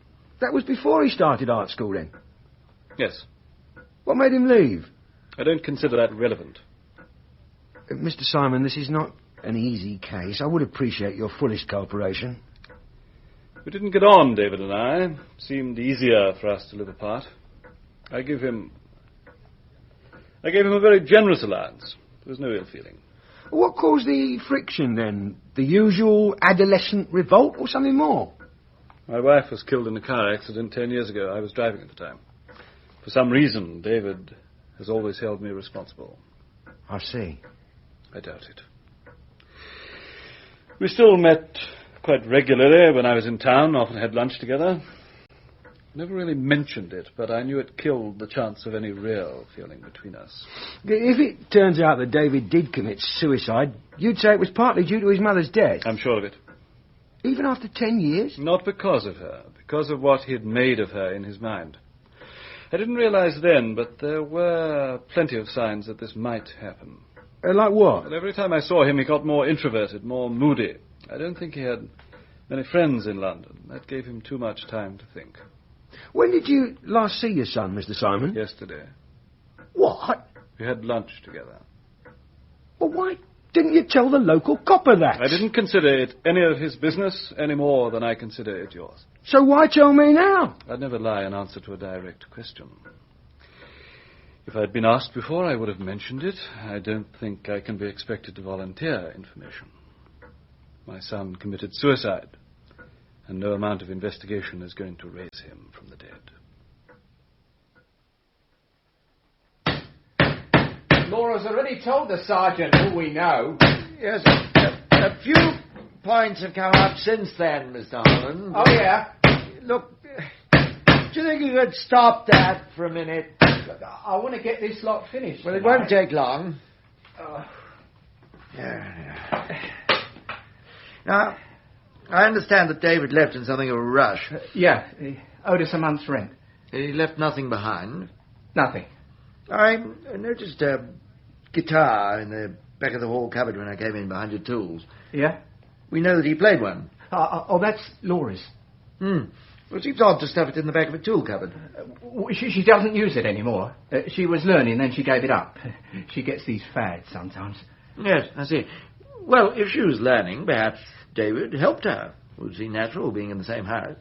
That was before he started art school, then? Yes. What made him leave? I don't consider that relevant. Mr. Simon, this is not an easy case. I would appreciate your fullest cooperation. We didn't get on, David and I. Seemed easier for us to live apart. I gave him a very generous allowance. There was no ill feeling. What caused the friction, then? The usual adolescent revolt or something more? My wife was killed in a car accident 10 years ago. I was driving at the time. For some reason, David has always held me responsible. I see. I doubt it. We still met quite regularly when I was in town, often had lunch together. Never really mentioned it, but I knew it killed the chance of any real feeling between us. If it turns out that David did commit suicide, you'd say it was partly due to his mother's death? I'm sure of it. Even after 10 years? Not because of her, because of what he'd made of her in his mind. I didn't realize then, but there were plenty of signs that this might happen. Like what? Well, every time I saw him, he got more introverted, more moody. I don't think he had many friends in London. That gave him too much time to think. When did you last see your son, Mr. Simon? Yesterday. What? We had lunch together. Well, why didn't you tell the local copper that? I didn't consider it any of his business any more than I consider it yours. So why tell me now? I'd never lie in answer to a direct question. If I'd been asked before, I would have mentioned it. I don't think I can be expected to volunteer information. My son committed suicide, and no amount of investigation is going to raise him from the dead. Laura's already told the sergeant who we know. Yes, a few points have come up since then, Mr. Holland. Oh, yeah? Look, do you think you could stop that for a minute? I want to get this lot finished. Well, it won't take long. Now, I understand that David left in something of a rush. Yeah, he owed us a month's rent. He left nothing behind? Nothing. I noticed a guitar in the back of the hall cupboard when I came in behind your tools. Yeah? We know that he played one. That's Laura's. Well, it seems odd to stuff it in the back of a tool cupboard. She doesn't use it anymore. She was learning, then she gave it up. She gets these fads sometimes. Yes, I see. Well, if she was learning, perhaps David helped her. Would seem natural, being in the same house.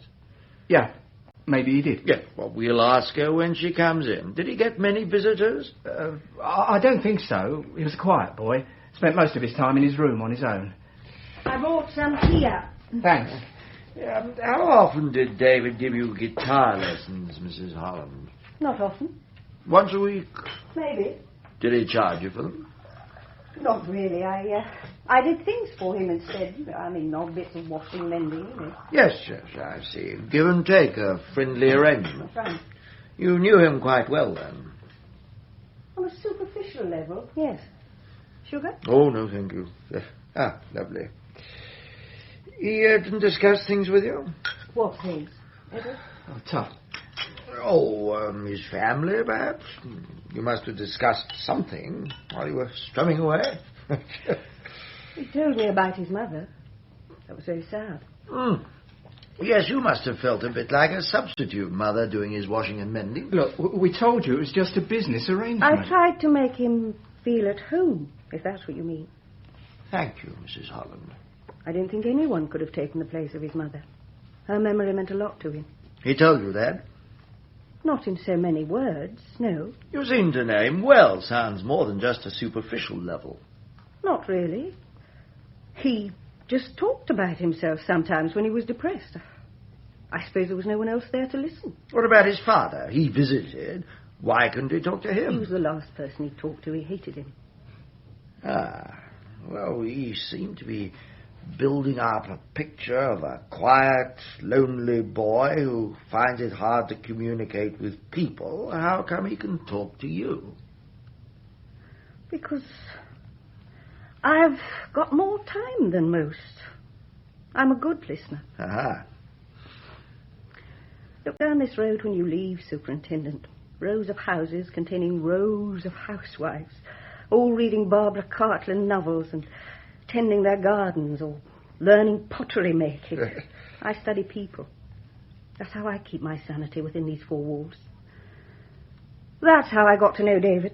Yeah, maybe he did. Yeah, well, we'll ask her when she comes in. Did he get many visitors? I don't think so. He was a quiet boy. Spent most of his time in his room on his own. I brought some here. Thanks. How often did David give you guitar lessons, Mrs. Holland? Not often. Once a week? Maybe. Did he charge you for them? Not really. I did things for him instead. I mean, odd bits of washing, mending. Yes, I see. Give and take, a friendly arrangement. That's right. You knew him quite well, then? On a superficial level, yes. Sugar? Oh, no, thank you. Ah, lovely. He didn't discuss things with you? What things? Edward? Oh, tough. Oh, his family, perhaps? You must have discussed something while you were strumming away. He told me about his mother. That was very sad. Yes, you must have felt a bit like a substitute mother doing his washing and mending. Look, we told you it was just a business arrangement. I tried to make him feel at home, if that's what you mean. Thank you, Mrs. Holland. I didn't think anyone could have taken the place of his mother. Her memory meant a lot to him. He told you that? Not in so many words, no. You seem to know him well. Sounds more than just a superficial level. Not really. He just talked about himself sometimes when he was depressed. I suppose there was no one else there to listen. What about his father? He visited. Why couldn't he talk to him? He was the last person he talked to. He hated him. Ah, well, he seemed to be building up a picture of a quiet, lonely boy who finds it hard to communicate with people. How come he can talk to you? Because I've got more time than most. I'm a good listener. Aha. Look down this road when you leave, Superintendent. Rows of houses containing rows of housewives, all reading Barbara Cartland novels and tending their gardens or learning pottery making. I study people. That's how I keep my sanity within these four walls. That's how I got to know David.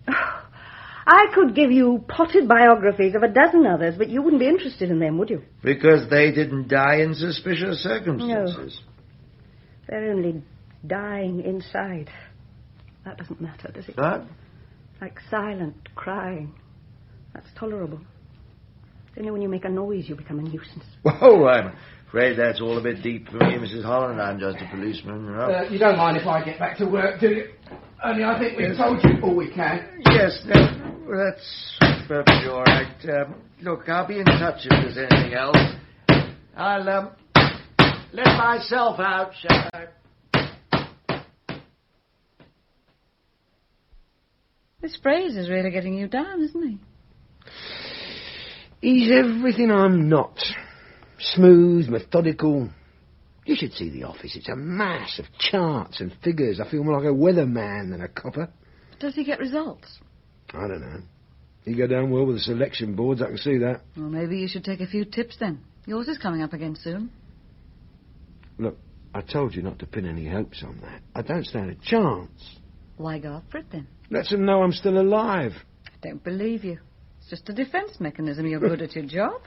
I could give you potted biographies of a dozen others, but you wouldn't be interested in them, would you? Because they didn't die in suspicious circumstances. No. They're only dying inside. That doesn't matter, does it? What? Like silent crying. That's tolerable. It's only when you make a noise you become a nuisance. Oh, I'm afraid that's all a bit deep for me, Mrs. Holland. I'm just a policeman, you know. You don't mind if I get back to work, do you? Only I think we've told you all we can. Yes, no, that's perfectly all right. Look, I'll be in touch if there's anything else. I'll let myself out, shall I? This Fraser's really getting you down, isn't he? He's everything I'm not. Smooth, methodical. You should see the office. It's a mass of charts and figures. I feel more like a weatherman than a copper. Does he get results? I don't know. He go down well with the selection boards, I can see that. Well, maybe you should take a few tips then. Yours is coming up again soon. Look, I told you not to pin any hopes on that. I don't stand a chance. Why go up for it then? Let them know I'm still alive. I don't believe you. It's just a defence mechanism. You're good at your job.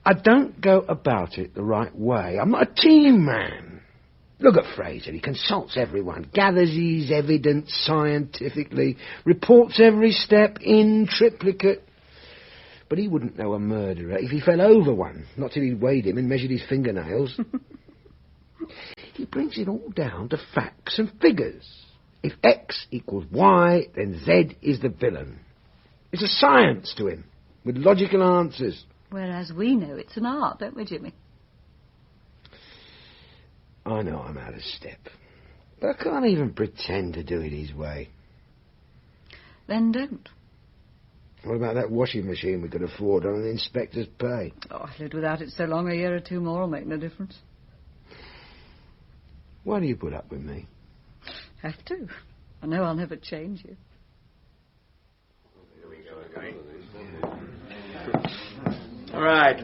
I don't go about it the right way. I'm not a team man. Look at Fraser. He consults everyone, gathers his evidence scientifically, reports every step in triplicate. But he wouldn't know a murderer if he fell over one, not till he'd weighed him and measured his fingernails. He brings it all down to facts and figures. If X equals Y, then Z is the villain. It's a science to him, with logical answers. Whereas we know it's an art, don't we, Jimmy? I know I'm out of step, but I can't even pretend to do it his way. Then don't. What about that washing machine we could afford on an inspector's pay? Oh, I've lived without it so long, a year or two more will make no difference. Why do you put up with me? Have to. I know I'll never change you. Here we go again. All right.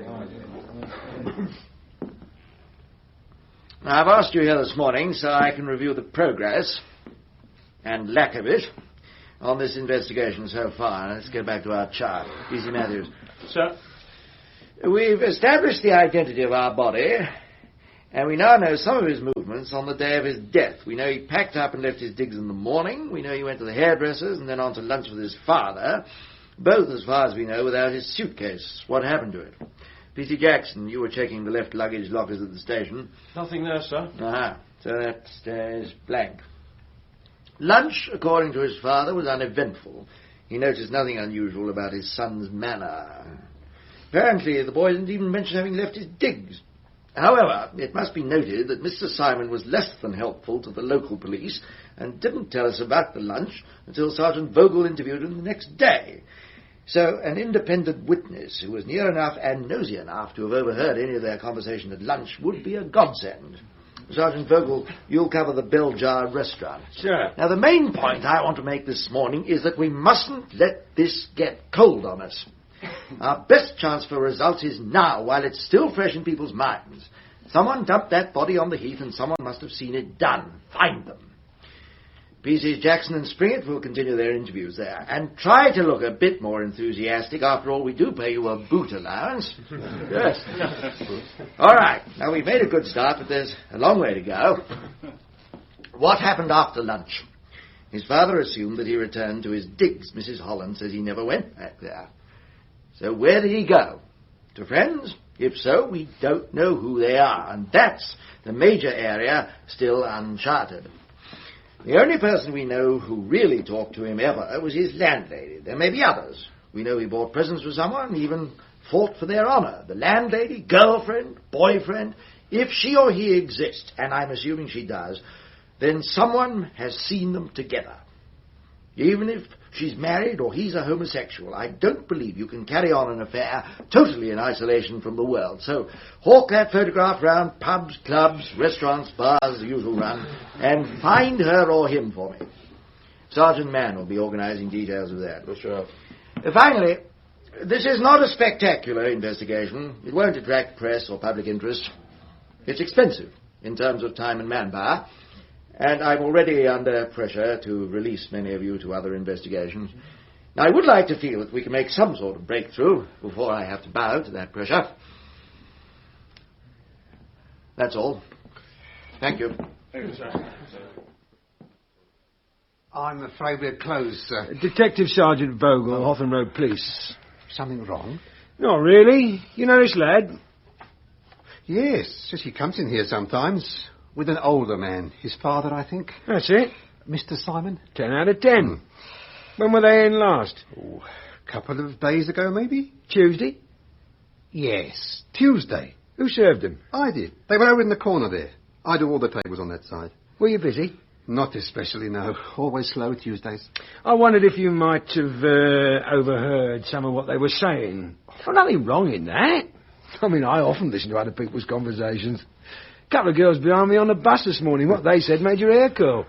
Now, I've asked you here this morning so I can review the progress and lack of it on this investigation so far. Let's get back to our chart. Easy Matthews. Sir? We've established the identity of our body, and we now know some of his movements on the day of his death. We know he packed up and left his digs in the morning. We know he went to the hairdresser's and then on to lunch with his father, both, as far as we know, without his suitcase. What happened to it? P.C. Jackson, you were checking the left luggage lockers at the station. Nothing there, sir. Aha, so that stays blank. Lunch, according to his father, was uneventful. He noticed nothing unusual about his son's manner. Apparently, the boy didn't even mention having left his digs. However, it must be noted that Mr. Simon was less than helpful to the local police and didn't tell us about the lunch until Sergeant Vogel interviewed him the next day. So an independent witness who was near enough and nosy enough to have overheard any of their conversation at lunch would be a godsend. Sergeant Vogel, you'll cover the Bell Jar restaurant. Sure. Now, the main point I want to make this morning is that we mustn't let this get cold on us. Our best chance for results is now, while it's still fresh in people's minds. Someone dumped that body on the Heath, and someone must have seen it done. Find them. PCs Jackson and Springett will continue their interviews there, and try to look a bit more enthusiastic. After all, we do pay you a boot allowance. Yes. All right. Now, we've made a good start, but there's a long way to go. What happened after lunch? His father assumed that he returned to his digs. Mrs. Holland says he never went back there. So where did he go? To friends? If so, we don't know who they are, and that's the major area still uncharted. The only person we know who really talked to him ever was his landlady. There may be others. We know he bought presents for someone, even fought for their honour. The landlady, girlfriend, boyfriend, if she or he exists, and I'm assuming she does, then someone has seen them together. Even if she's married or he's a homosexual, I don't believe you can carry on an affair totally in isolation from the world. So hawk that photograph round pubs, clubs, restaurants, bars, the usual run, and find her or him for me. Sergeant Mann will be organising details of that. Sure. Finally, this is not a spectacular investigation. It won't attract press or public interest. It's expensive in terms of time and manpower. And I'm already under pressure to release many of you to other investigations. Now, I would like to feel that we can make some sort of breakthrough before I have to bow to that pressure. That's all. Thank you. Thank you, sir. I'm afraid we're closed, sir. Detective Sergeant Vogel, Hawthorne Road Police. Something wrong? Not really. You know this lad? Yes, just he comes in here sometimes. With an older man. His father, I think. That's it. Mr. Simon? 10 out of 10. When were they in last? Oh, a couple of days ago, maybe? Tuesday? Yes, Tuesday. Who served them? I did. They were over in the corner there. I do all the tables on that side. Were you busy? Not especially, no. Always slow Tuesdays. I wondered if you might have overheard some of what they were saying. Well, nothing wrong in that. I mean, I often listen to other people's conversations. A couple of girls behind me on the bus this morning. What they said made your hair curl.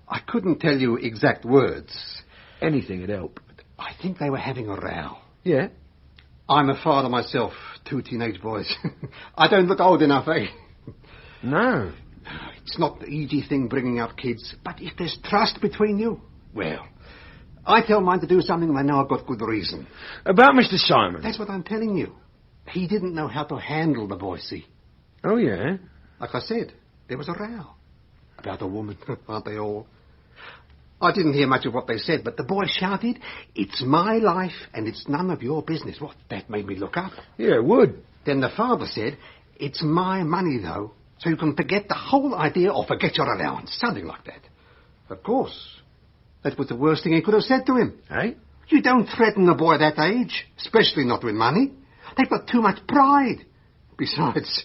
I couldn't tell you exact words. Anything would help. I think they were having a row. Yeah? I'm a father myself. 2 teenage boys. I don't look old enough, eh? No. It's not the easy thing bringing up kids. But if there's trust between you, well, I tell mine to do something and I know I've got good reason. About Mr. Simon? That's what I'm telling you. He didn't know how to handle the boy, see? Oh, yeah? Like I said, there was a row. About a woman, aren't they all? I didn't hear much of what they said, but the boy shouted, "It's my life and it's none of your business." What? That made me look up. Yeah, it would. Then the father said, "It's my money, though, so you can forget the whole idea or forget your allowance." Something like that. Of course. That was the worst thing he could have said to him. Eh? You don't threaten a boy that age, especially not with money. They've got too much pride. Besides,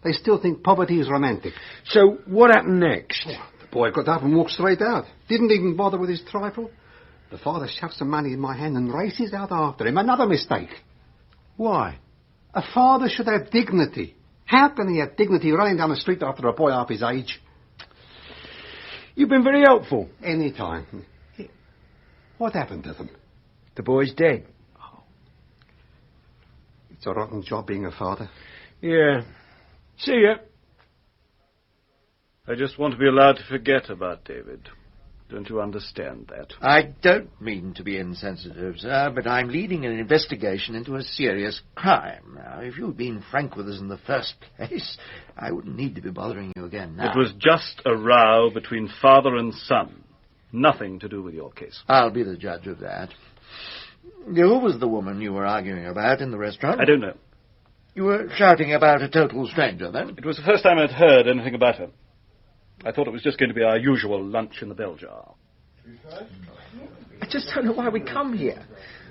they still think poverty is romantic. So, what happened next? Oh, the boy got up and walked straight out. Didn't even bother with his trifle. The father shoved some money in my hand and races out after him. Another mistake. Why? A father should have dignity. How can he have dignity running down the street after a boy half his age? You've been very helpful. Any time. What happened to them? The boy's dead. Oh. It's a rotten job being a father. Yeah. See ya. I just want to be allowed to forget about David. Don't you understand that? I don't mean to be insensitive, sir, but I'm leading an investigation into a serious crime. Now, if you'd been frank with us in the first place, I wouldn't need to be bothering you again now. It was just a row between father and son. Nothing to do with your case. I'll be the judge of that. Who was the woman you were arguing about in the restaurant? I don't know. You were shouting about a total stranger, then? It was the first time I'd heard anything about her. I thought it was just going to be our usual lunch in the bell jar. I just don't know why we come here.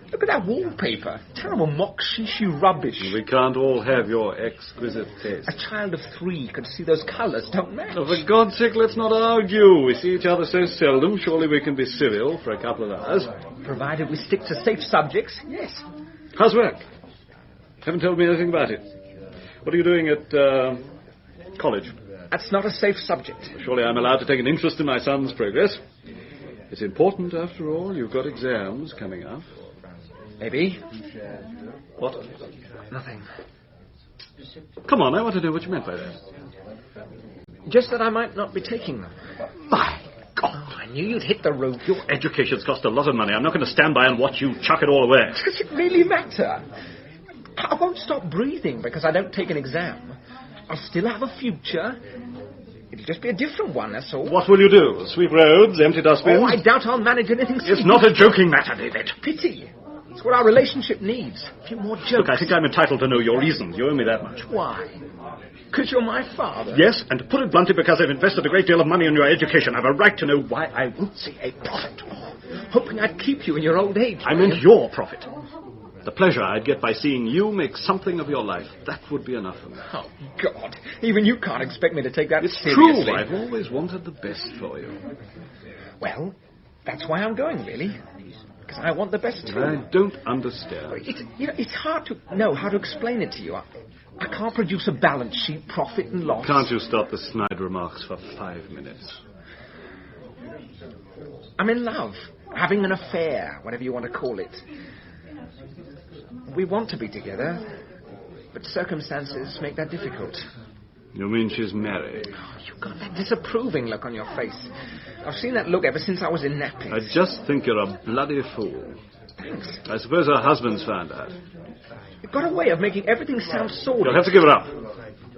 Look at that wallpaper. Terrible mock shishu rubbish. We can't all have your exquisite taste. A child of 3 could see those colours don't match. Oh, for God's sake, let's not argue. We see each other so seldom. Surely we can be civil for a couple of hours. Provided we stick to safe subjects, yes. How's work? Haven't told me anything about it. What are you doing at college? That's not a safe subject. Surely I'm allowed to take an interest in my son's progress. It's important, after all. You've got exams coming up. Maybe. What? Nothing. Come on, I want to know what you meant by that. Just that I might not be taking them. My God, I knew you'd hit the road. Your education's cost a lot of money. I'm not going to stand by and watch you chuck it all away. Does it really matter? I won't stop breathing because I don't take an exam. I'll still have a future. It'll just be a different one, that's all. What will you do? Sweep roads, empty dustbins? Oh, I doubt I'll manage anything. It's not a joking matter, David. Pity. It's what our relationship needs. A few more jokes. Look, I think I'm entitled to know your reasons. You owe me that much. Why? Because you're my father. Yes, and to put it bluntly, because I've invested a great deal of money in your education. I have a right to know why I won't see a profit. Hoping I'd keep you in your old age. I meant your profit. The pleasure I'd get by seeing you make something of your life. That would be enough for me. Oh, God. Even you can't expect me to take that it's seriously. True. I've always wanted the best for you. Well, that's why I'm going, really. Because I want the best too. I don't understand. It's hard to know how to explain it to you. I can't produce a balance sheet, profit and loss. Can't you stop the snide remarks for 5 minutes? I'm in love. Having an affair, whatever you want to call it. We want to be together, but circumstances make that difficult. You mean she's married? Oh, you've got that disapproving look on your face. I've seen that look ever since I was in nappies. I just think you're a bloody fool. Thanks. I suppose her husband's found out. You've got a way of making everything sound sordid. You'll have to give it up.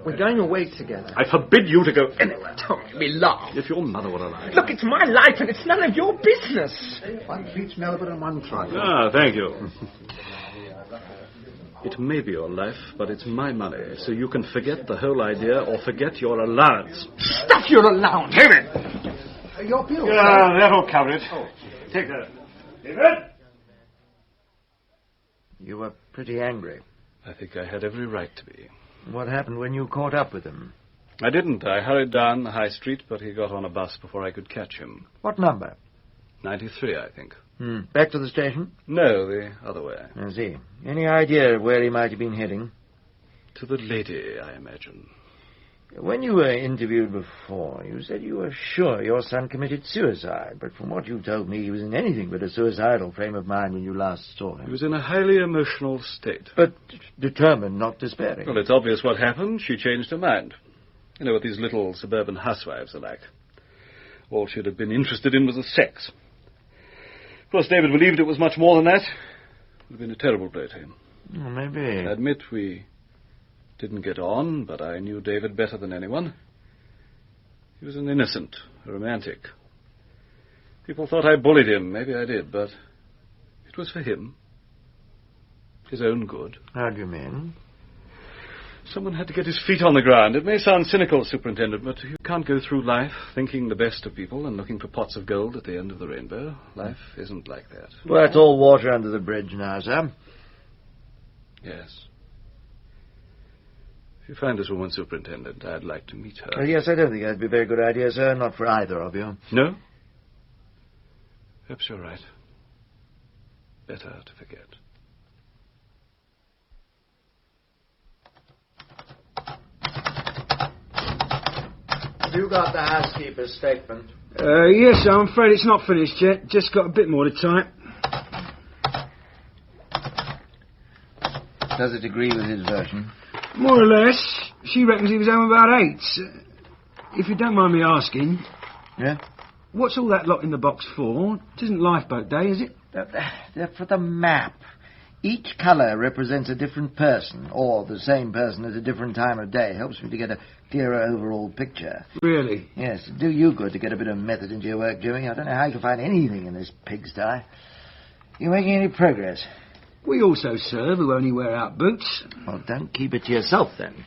We're going away together. I forbid you to go anywhere. Don't make me laugh. If your mother were alive. Look, it's my life and it's none of your business. One treats Melbourne and one tries. Ah, thank you. It may be your life, but it's my money, so you can forget the whole idea or forget your allowance. Stuff your allowance! Have it! Your bill. Yeah, that'll cover it. Oh, take that. David? You were pretty angry. I think I had every right to be. What happened when you caught up with him? I didn't. I hurried down the high street, but he got on a bus before I could catch him. What number? 93, I think. Back to the station? No, the other way. I see. Any idea where he might have been heading? To the lady, I imagine. When you were interviewed before, you said you were sure your son committed suicide, but from what you told me, he was in anything but a suicidal frame of mind when you last saw him. He was in a highly emotional state. But determined, not despairing. Well, it's obvious what happened. She changed her mind. You know what these little suburban housewives are like. All she'd have been interested in was the sex. Of course, David believed it was much more than that. It would have been a terrible blow to him. Well, maybe. I admit we didn't get on, but I knew David better than anyone. He was an innocent, a romantic. People thought I bullied him. Maybe I did, but it was for him. His own good. How do you mean? Someone had to get his feet on the ground. It may sound cynical, Superintendent, but you can't go through life thinking the best of people and looking for pots of gold at the end of the rainbow. Life isn't like that. Well, it's all water under the bridge now, sir. Yes. If you find this woman, Superintendent, I'd like to meet her. Yes, I don't think that'd be a very good idea, sir. Not for either of you. No? Perhaps you're right. Better to forget. Have you got the housekeeper's statement? Yes, I'm afraid it's not finished yet. Just got a bit more to type. Does it agree with his version? More or less. She reckons he was home about 8. If you don't mind me asking... Yeah? What's all that lot in the box for? It isn't Lifeboat Day, is it? They're for the map. Each colour represents a different person, or the same person at a different time of day. Helps me to get a clearer overall picture. Really? Yes, it'd do you good to get a bit of method into your work, Jimmy. I don't know how you can find anything in this pigsty. You making any progress? We also serve who only wear out boots. Well, don't keep it to yourself, then.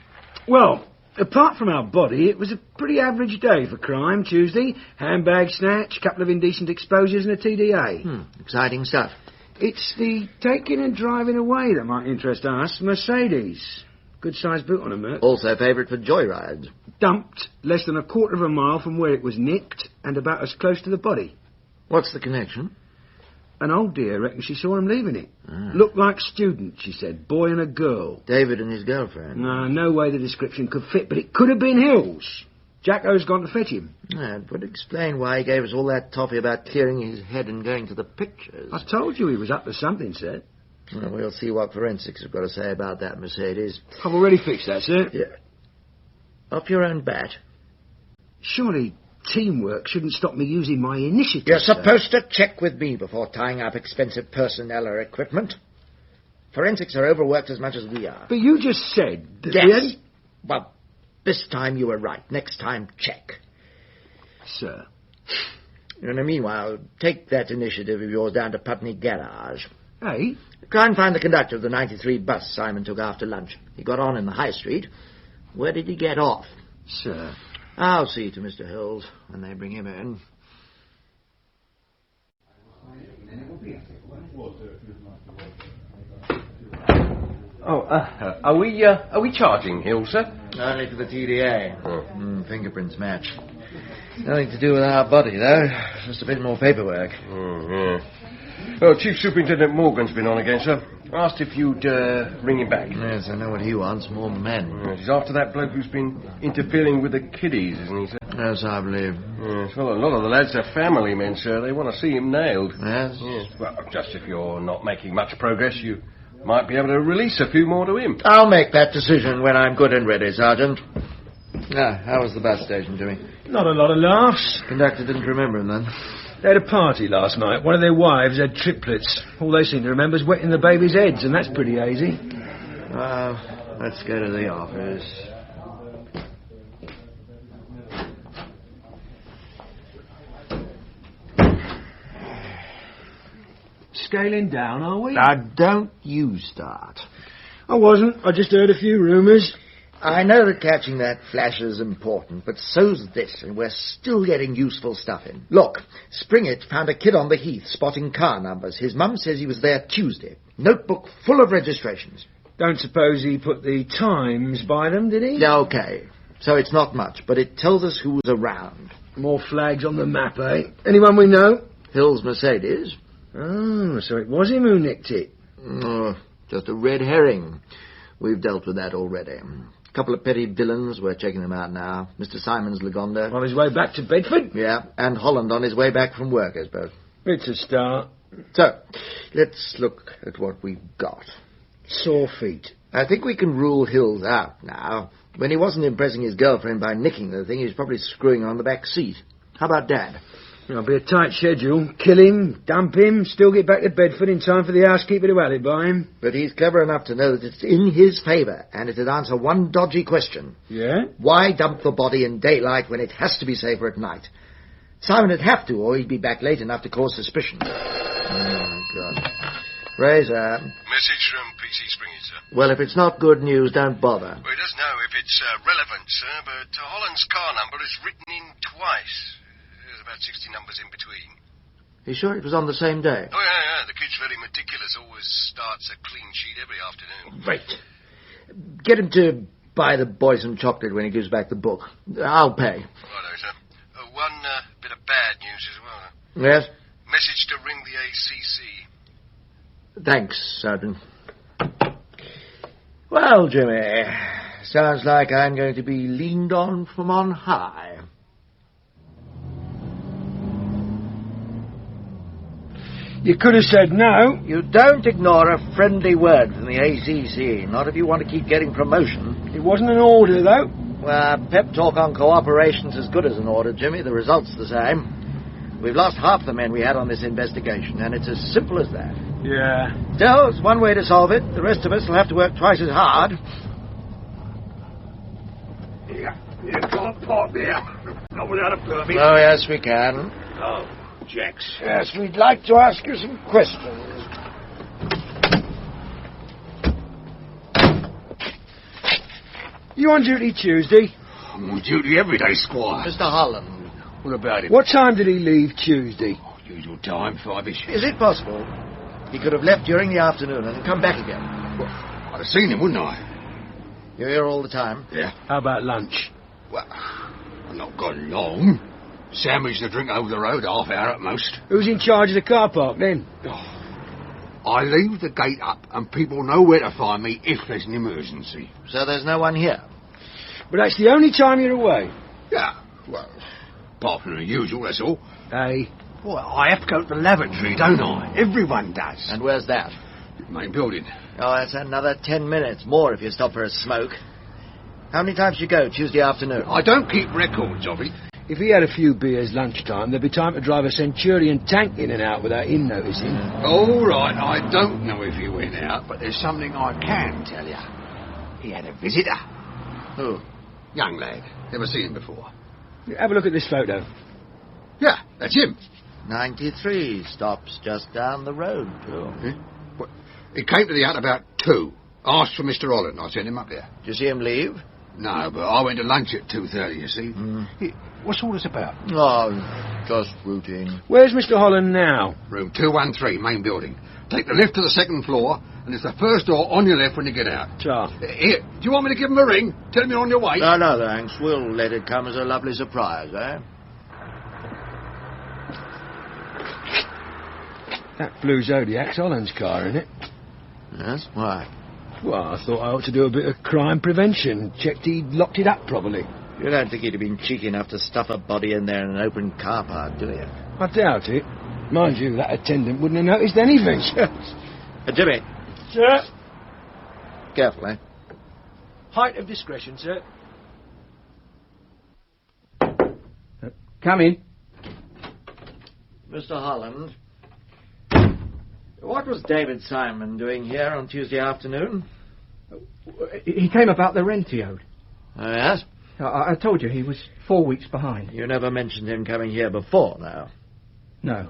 Well, apart from our body, it was a pretty average day for crime, Tuesday. Handbag snatch, couple of indecent exposures and a TDA. Exciting stuff. It's the taking and driving away that might interest us. Mercedes. Good-sized boot on a Merc. Also favourite for joyrides. Dumped less than a quarter of a mile from where it was nicked and about as close to the body. What's the connection? An old dear reckons she saw him leaving it. Looked like students, she said. Boy and a girl. David and his girlfriend. No way the description could fit, but it could have been Hills. Jacko's gone to fetch him. Yeah, it would explain why he gave us all that toffee about clearing his head and going to the pictures. I told you he was up to something, sir. Well, we'll see what forensics have got to say about that Mercedes. I've already fixed that, sir. Yeah. Off your own bat. Surely teamwork shouldn't stop me using my initiative. You're supposed to check with me before tying up expensive personnel or equipment. Forensics are overworked as much as we are. But you just said that Yes. Well, this time you were right. Next time, check. Sir. In the meanwhile, take that initiative of yours down to Putney Garage. Hey? Try and find the conductor of the 93 bus Simon took after lunch. He got on in the High Street. Where did he get off? Sir. I'll see to Mr. Hills when they bring him in. Are we charging Hill, sir? Only for the TDA. Fingerprints match. Nothing to do with our body, though. Just a bit more paperwork. Yeah. Well, Chief Superintendent Morgan's been on again, sir. Asked if you'd ring him back. Yes, I know what he wants. More men. Yes, he's after that bloke who's been interfering with the kiddies, isn't he, sir? Yes, I believe. Yes, well, a lot of the lads are family men, sir. They want to see him nailed. Yes? Yes. Well, just if you're not making much progress, you might be able to release a few more to him. I'll make that decision when I'm good and ready, Sergeant. How was the bus station doing? Not a lot of laughs. Conductor didn't remember him then. They had a party last night. One of their wives had triplets. All they seem to remember is wetting the babies' heads, and that's pretty hazy. Let's go to the office. Scaling down, are we? Now, don't you start. I wasn't. I just heard a few rumours. I know that catching that flasher's important, but so's this, and we're still getting useful stuff in. Look, Springett found a kid on the Heath spotting car numbers. His mum says he was there Tuesday. Notebook full of registrations. Don't suppose he put the times by them, did he? Yeah, OK. So it's not much, but it tells us who was around. More flags on the map, eh? Anyone we know? Hill's Mercedes. Oh, so it was him who nicked it. Oh, just a red herring. We've dealt with that already. A couple of petty villains, we're checking them out now. Mr. Simon's Lagonda. On his way back to Bedford? Yeah, and Holland on his way back from work, I suppose. It's a start. So, let's look at what we've got. Sore feet. I think we can rule Hills out now. When he wasn't impressing his girlfriend by nicking the thing, he was probably screwing her on the back seat. How about Dad? It'll be a tight schedule. Kill him, dump him, still get back to Bedford in time for the housekeeper to alibi him. But he's clever enough to know that it's in his favour, and it'd answer one dodgy question. Yeah? Why dump the body in daylight when it has to be safer at night? Simon would have to, or he'd be back late enough to cause suspicion. Oh, God. Razor. Message from PC Springett, sir. Well, if it's not good news, don't bother. Well, he doesn't know if it's relevant, sir, but Holland's car number is written in twice. There's about 60 numbers in between. You sure it was on the same day? Oh, yeah. The kid's very meticulous. Always starts a clean sheet every afternoon. Great. Get him to buy the boy some chocolate when he gives back the book. I'll pay. Righto, sir. One bit of bad news as well. Yes? Message to ring the ACC. Thanks, Sergeant. Well, Jimmy, sounds like I'm going to be leaned on from on high. You could have said no. You don't ignore a friendly word from the ACC, not if you want to keep getting promotion. It wasn't an order, though. Well, pep talk on cooperation's as good as an order, Jimmy. The result's the same. We've lost half the men we had on this investigation, and it's as simple as that. Yeah. Still, it's one way to solve it. The rest of us will have to work twice as hard. Yeah, you can't park there. Not without a permit. Oh, yes, we can. Oh, Jax. Yes, we'd like to ask you some questions. You on duty Tuesday? I'm on duty every day, Squire. Mr. Holland. What about him? What time did he leave Tuesday? Usual time, 5-ish. Is it possible he could have left during the afternoon and come back again? Well, I'd have seen him, wouldn't I? You're here all the time? Yeah. How about lunch? Well, I've not gone long. Sandwich the drink over the road, half hour at most. Who's in charge of the car park then? I leave the gate up and people know where to find me if there's an emergency. So there's no one here? But that's the only time you're away. Yeah, well, apart from the usual, that's all. Hey? Well, I have to go to the lavatory, don't I? Everyone does. And where's that? Main building. Oh, that's another 10 minutes more if you stop for a smoke. How many times do you go Tuesday afternoon? I don't keep records of it. If he had a few beers lunchtime, there'd be time to drive a Centurion tank in and out without him noticing. All right, I don't know if he went out, but there's something I can tell you. He had a visitor. Who? Young lad. Never seen him before. Have a look at this photo. Yeah, that's him. 93. Stops just down the road, too. Well, he came to the hut about 2. Asked for Mr. Holland. I sent him up there. Did you see him leave? No, but I went to lunch at 2:30, you see. What's all this about? Oh, just routine. Where's Mr. Holland now? Room 213, main building. Take the lift to the second floor, and it's the first door on your left when you get out. Sure. Here, do you want me to give him a ring? Tell him you're on your way? No, thanks. We'll let it come as a lovely surprise, eh? That blue Zodiac's Holland's car, isn't it? Yes, why? Well, I thought I ought to do a bit of crime prevention. Checked he'd locked it up properly. You don't think he'd have been cheeky enough to stuff a body in there in an open car park, do you? I doubt it. Mind you, that attendant wouldn't have noticed anything. Jimmy. Sir? Careful, eh? Height of discretion, sir. Come in. Mr. Holland. What was David Simon doing here on Tuesday afternoon? He came about the rent he owed. Oh, yes? I told you he was 4 weeks behind. You never mentioned him coming here before, now. No.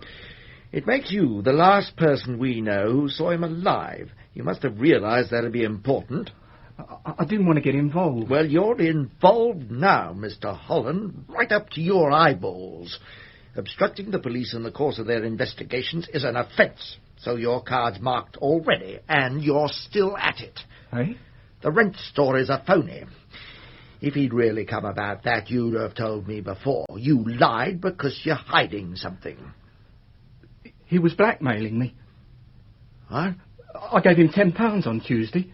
It makes you the last person we know who saw him alive. You must have realised that'd be important. I didn't want to get involved. Well, you're involved now, Mr. Holland, right up to your eyeballs. Obstructing the police in the course of their investigations is an offence. So your card's marked already, and you're still at it. Eh? The rent story's a phony. If he'd really come about that, you'd have told me before. You lied because you're hiding something. He was blackmailing me. What? I gave him £10 on Tuesday.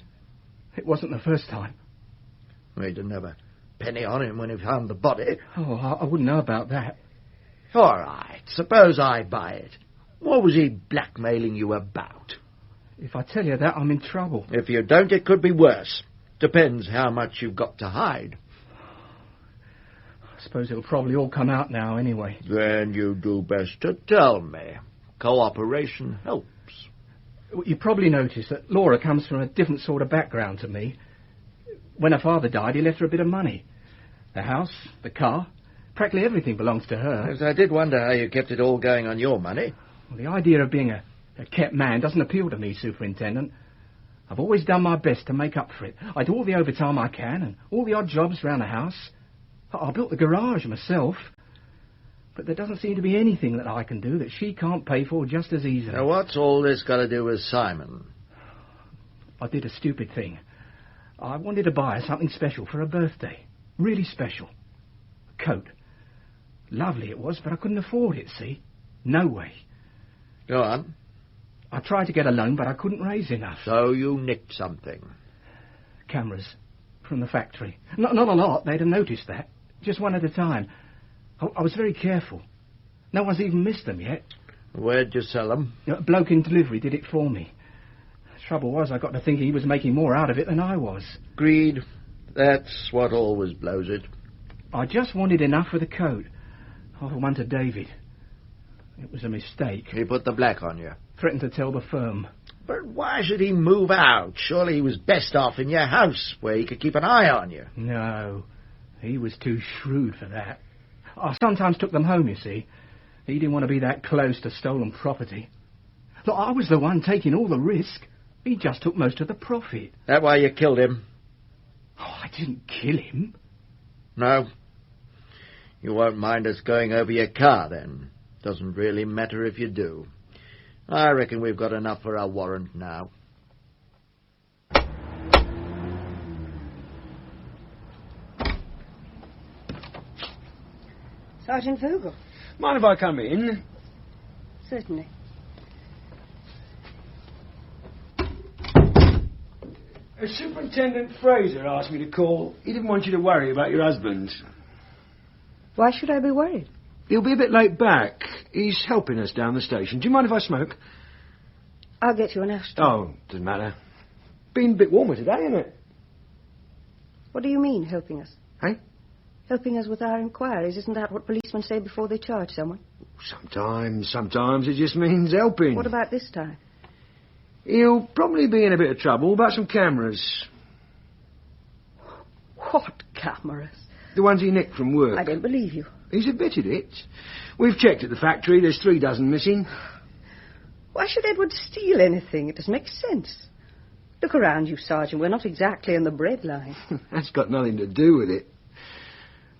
It wasn't the first time. We didn't have a penny on him when he found the body. Oh, I wouldn't know about that. All right, suppose I buy it. What was he blackmailing you about? If I tell you that, I'm in trouble. If you don't, it could be worse. Depends how much you've got to hide. I suppose it'll probably all come out now anyway. Then you do best to tell me. Cooperation helps. You probably noticed that Laura comes from a different sort of background to me. When her father died, he left her a bit of money. The house, the car, practically everything belongs to her. Yes, I did wonder how you kept it all going on your money. Well, the idea of being a kept man doesn't appeal to me, Superintendent. I've always done my best to make up for it. I do all the overtime I can and all the odd jobs around the house. I built the garage myself. But there doesn't seem to be anything that I can do that she can't pay for just as easily. Now, what's all this got to do with Simon? I did a stupid thing. I wanted to buy her something special for her birthday. Really special. A coat. Lovely it was, but I couldn't afford it, see? No way. Go on. I tried to get a loan, but I couldn't raise enough. So you nicked something? Cameras. From the factory. Not a lot, they'd have noticed that. Just one at a time. I was very careful. No one's even missed them yet. Where'd you sell them? A bloke in delivery did it for me. The trouble was, I got to thinking he was making more out of it than I was. Greed. That's what always blows it. I just wanted enough for the coat. Offer one to David. It was a mistake. He put the black on you? Threatened to tell the firm. But why should he move out? Surely he was best off in your house, where he could keep an eye on you. No, he was too shrewd for that. I sometimes took them home, you see. He didn't want to be that close to stolen property. Look, I was the one taking all the risk. He just took most of the profit. That why you killed him? Oh, I didn't kill him. No. You won't mind us going over your car, then. Doesn't really matter if you do. I reckon we've got enough for our warrant now. Sergeant Vogel. Mind if I come in? Certainly. Superintendent Fraser asked me to call. He didn't want you to worry about your husband. Why should I be worried? He'll be a bit late back. He's helping us down the station. Do you mind if I smoke? I'll get you an ashtray. Oh, doesn't matter. Been a bit warmer today, isn't it? What do you mean, helping us? Hey? Helping us with our inquiries. Isn't that what policemen say before they charge someone? Sometimes it just means helping. What about this time? He'll probably be in a bit of trouble about some cameras. What cameras? The ones he nicked from work. I don't believe you. He's admitted it. We've checked at the factory. There's 3 dozen missing. Why should Edward steal anything? It doesn't make sense. Look around you, Sergeant. We're not exactly in the bread line. That's got nothing to do with it.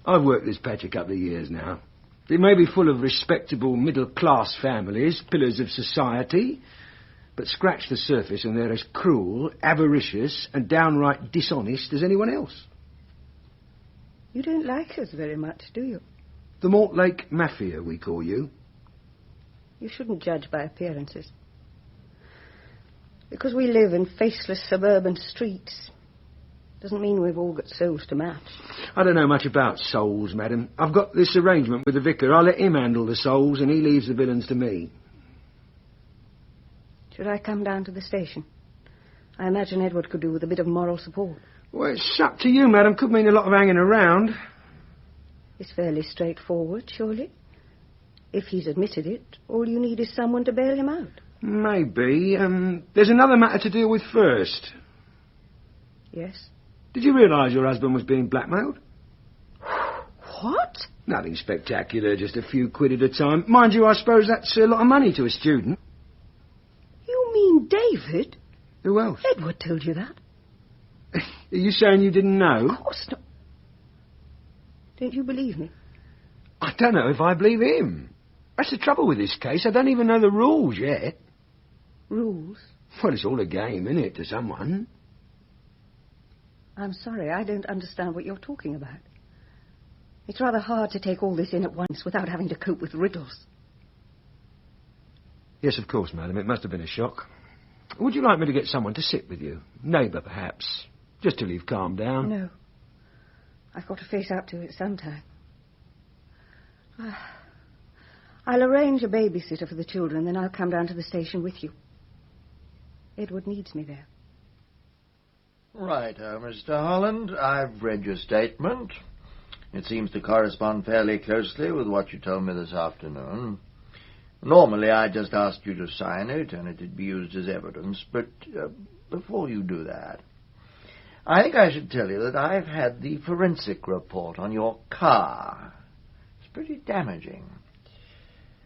I've worked this patch a couple of years now. It may be full of respectable middle-class families, pillars of society, but scratch the surface and they're as cruel, avaricious and downright dishonest as anyone else. You don't like us very much, do you? The Mortlake Mafia, we call you. You shouldn't judge by appearances. Because we live in faceless suburban streets doesn't mean we've all got souls to match. I don't know much about souls, madam. I've got this arrangement with the vicar. I'll let him handle the souls and he leaves the villains to me. Should I come down to the station? I imagine Edward could do with a bit of moral support. Well, it's up to you, madam. Could mean a lot of hanging around. It's fairly straightforward, surely. If he's admitted it, all you need is someone to bail him out. Maybe. There's another matter to deal with first. Yes? Did you realise your husband was being blackmailed? What? Nothing spectacular, just a few quid at a time. Mind you, I suppose that's a lot of money to a student. You mean David? Who else? Edward told you that. Are you saying you didn't know? Of course not. Don't you believe me? I don't know if I believe him. That's the trouble with this case. I don't even know the rules yet. Rules? Well, it's all a game, isn't it, to someone? I'm sorry, I don't understand what you're talking about. It's rather hard to take all this in at once without having to cope with riddles. Yes, of course, madam. It must have been a shock. Would you like me to get someone to sit with you? Neighbour, perhaps. Just till you've calmed down. No. I've got to face up to it sometime. I'll arrange a babysitter for the children, then I'll come down to the station with you. Edward needs me there. Right, Mr. Holland. I've read your statement. It seems to correspond fairly closely with what you told me this afternoon. Normally, I'd just ask you to sign it, and it'd be used as evidence, but before you do that, I think I should tell you that I've had the forensic report on your car. It's pretty damaging.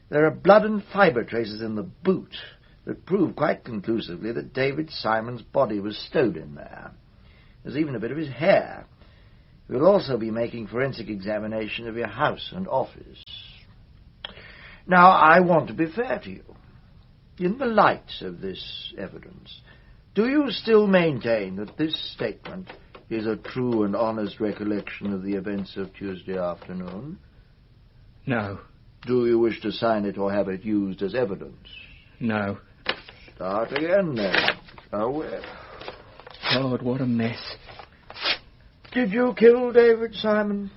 There are blood and fibre traces in the boot that prove quite conclusively that David Simon's body was stowed in there. There's even a bit of his hair. We'll also be making forensic examination of your house and office. Now, I want to be fair to you. In the light of this evidence, do you still maintain that this statement is a true and honest recollection of the events of Tuesday afternoon? No. Do you wish to sign it or have it used as evidence? No. Start again, then. God, what a mess. Did you kill David Simon?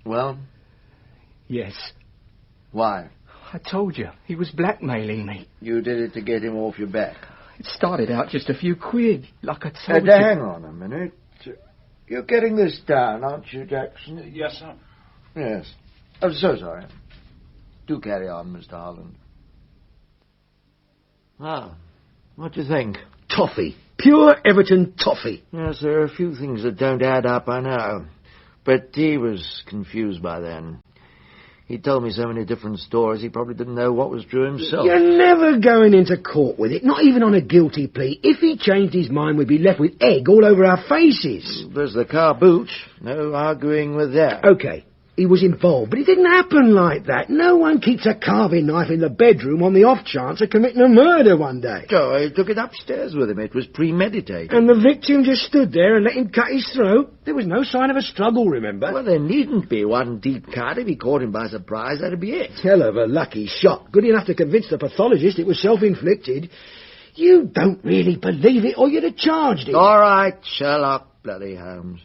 Well? Yes. Why? I told you, he was blackmailing me. You did it to get him off your back? It started out just a few quid, like I told you. Hang on a minute. You're getting this down, aren't you, Jackson? Yes, sir. Yes. I'm so sorry. Do carry on, Mr. Holland. Ah, what do you think? Toffee. Pure Everton toffee. Yes, there are a few things that don't add up, I know. But he was confused by then. He told me so many different stories, he probably didn't know what was true himself. You're never going into court with it, not even on a guilty plea. If he changed his mind, we'd be left with egg all over our faces. There's the car boot. No arguing with that. OK. he was involved, but it didn't happen like that. No one keeps a carving knife in the bedroom on the off chance of committing a murder one day. So he took it upstairs with him. It was premeditated. And the victim just stood there and let him cut his throat. There was no sign of a struggle, remember? Well, there needn't be one deep cut. If he caught him by surprise, that'd be it. Hell of a lucky shot. Good enough to convince the pathologist it was self-inflicted. You don't really believe it, or you'd have charged him. All right, Sherlock bloody Holmes.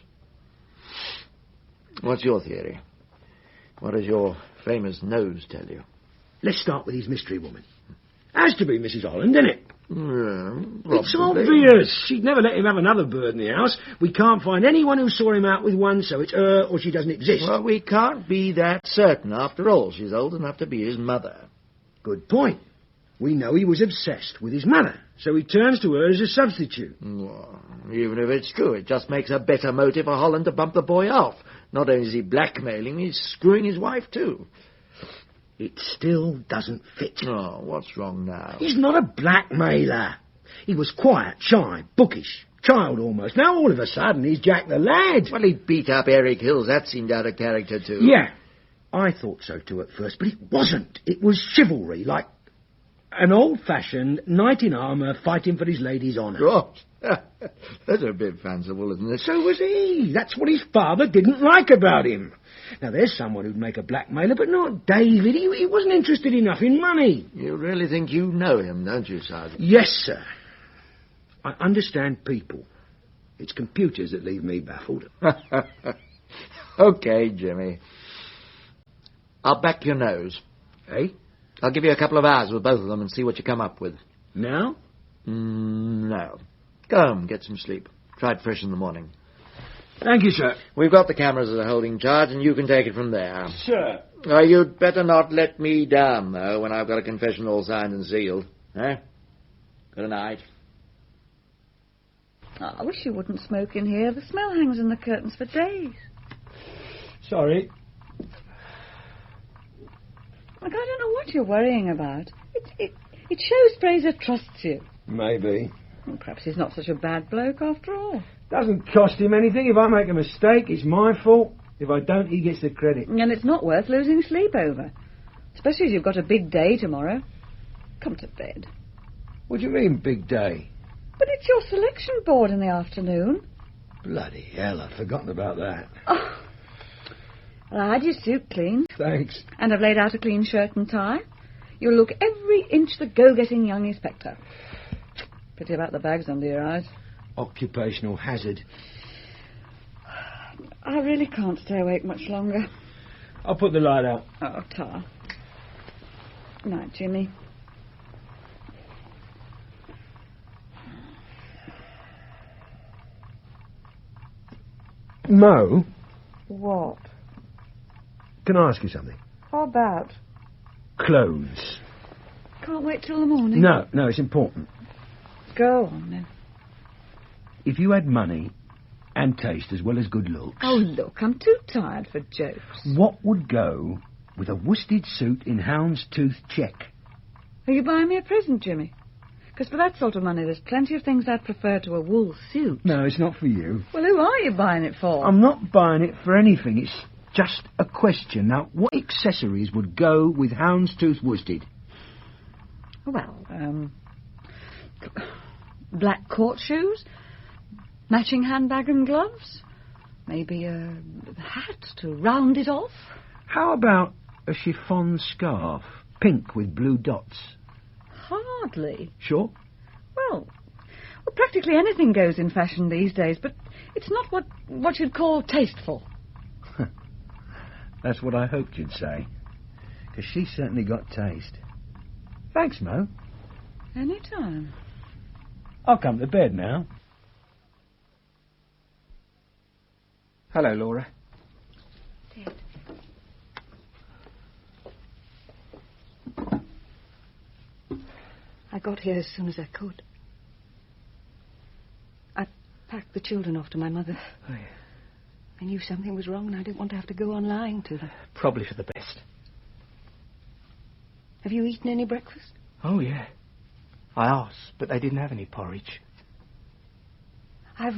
What's your theory? What does your famous nose tell you? Let's start with his mystery woman. Has to be Mrs. Holland, isn't it? It's Probably. obvious. She'd never let him have another bird in the house. We can't find anyone who saw him out with one, so it's her or she doesn't exist. Well, we can't be that certain. After all, she's old enough to be his mother. Good point. We know he was obsessed with his mother, so he turns to her as a substitute. Well, even if it's true, it just makes a better motive for Holland to bump the boy off. Not only is he blackmailing, he's screwing his wife too. It still doesn't fit. Oh, what's wrong now? He's not a blackmailer. He was quiet, shy, bookish, child almost. Now all of a sudden he's Jack the Lad. Well, he beat up Eric Hills. That seemed out of character too. Yeah, I thought so too at first, but it wasn't. It was chivalry, like an old-fashioned knight in armour fighting for his lady's honour. Gosh, that's a bit fanciful, isn't it? So was he. That's what his father didn't like about him. Now, there's someone who'd make a blackmailer, but not David. He wasn't interested enough in money. You really think you know him, don't you, Sergeant? Yes, sir. I understand people. It's computers that leave me baffled. OK, Jimmy. I'll back your nose. Eh? I'll give you a couple of hours with both of them and see what you come up with. Now? No. Go home, get some sleep. Try it fresh in the morning. Thank you, sir. We've got the cameras as a holding charge, and you can take it from there. Sir. You'd better not let me down, though, when I've got a confession all signed and sealed. Eh? Good night. Oh, I wish you wouldn't smoke in here. The smell hangs in the curtains for days. Sorry. Look, I don't know what you're worrying about. It shows Fraser trusts you. Maybe. Well, perhaps he's not such a bad bloke after all. Doesn't cost him anything. If I make a mistake, it's my fault. If I don't, he gets the credit. And it's not worth losing sleep over. Especially as you've got a big day tomorrow. Come to bed. What do you mean, big day? But it's your selection board in the afternoon. Bloody hell, I'd forgotten about that. Oh. Well, I had your suit cleaned. Thanks. And I've laid out a clean shirt and tie. You'll look every inch the go-getting young inspector. Pity about the bags under your eyes. Occupational hazard. I really can't stay awake much longer. I'll put the light out. Oh, Tar. Night, Jimmy. Mo? What? Can I ask you something? How about? Clothes. Can't wait till the morning? No, it's important. Go on, then. If you had money and taste as well as good looks... Oh, look, I'm too tired for jokes. What would go with a worsted suit in houndstooth check? Are you buying me a present, Jimmy? Because for that sort of money, there's plenty of things I'd prefer to a wool suit. No, it's not for you. Well, who are you buying it for? I'm not buying it for anything. It's just a question. Now, what accessories would go with houndstooth worsted? Well, black court shoes, matching handbag and gloves, maybe a hat to round it off. How about a chiffon scarf, pink with blue dots? Hardly. Sure? Well, practically anything goes in fashion these days, but it's not what you'd call tasteful. That's what I hoped you'd say, because she's certainly got taste. Thanks, Mo. Any time. I'll come to bed now. Hello, Laura. Dead. I got here as soon as I could. I packed the children off to my mother. Oh, yeah. I knew something was wrong and I didn't want to have to go on lying to them. Probably for the best. Have you eaten any breakfast? Oh, yeah. I asked, but they didn't have any porridge. I've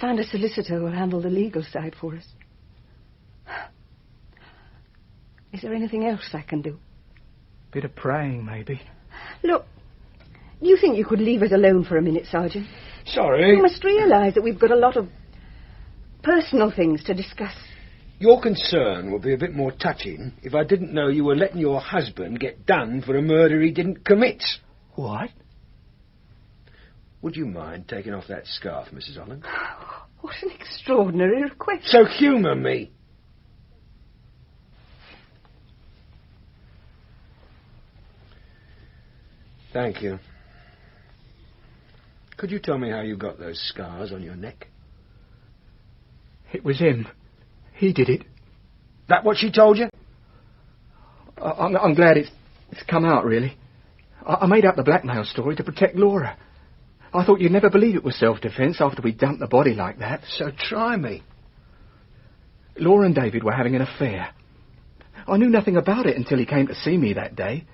found a solicitor who'll handle the legal side for us. Is there anything else I can do? Bit of praying, maybe. Look, do you think you could leave us alone for a minute, Sergeant? Sorry. You must realise that we've got a lot of personal things to discuss. Your concern would be a bit more touching if I didn't know you were letting your husband get done for a murder he didn't commit. What? Would you mind taking off that scarf, Mrs. Holland? What an extraordinary request. So humour me. Thank you. Could you tell me how you got those scars on your neck? It was him. He did it. That what she told you? I'm glad it's come out, really. I made up the blackmail story to protect Laura. I thought you'd never believe it was self-defence after we dumped the body like that. So try me. Laura and David were having an affair. I knew nothing about it until he came to see me that day.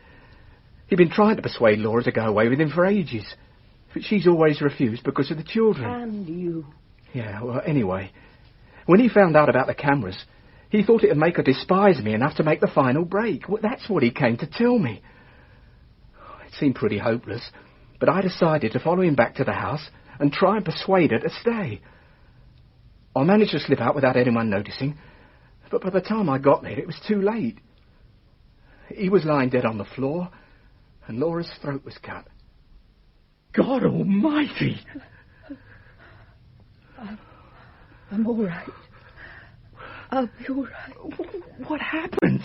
He'd been trying to persuade Laura to go away with him for ages. But she's always refused because of the children. And you. Yeah, well, anyway, when he found out about the cameras, he thought it'd make her despise me enough to make the final break. Well, that's what he came to tell me. It seemed pretty hopeless, but I decided to follow him back to the house and try and persuade her to stay. I managed to slip out without anyone noticing, but by the time I got there, it was too late. He was lying dead on the floor, and Laura's throat was cut. God almighty! I'm all right. I'll be all right. What happened?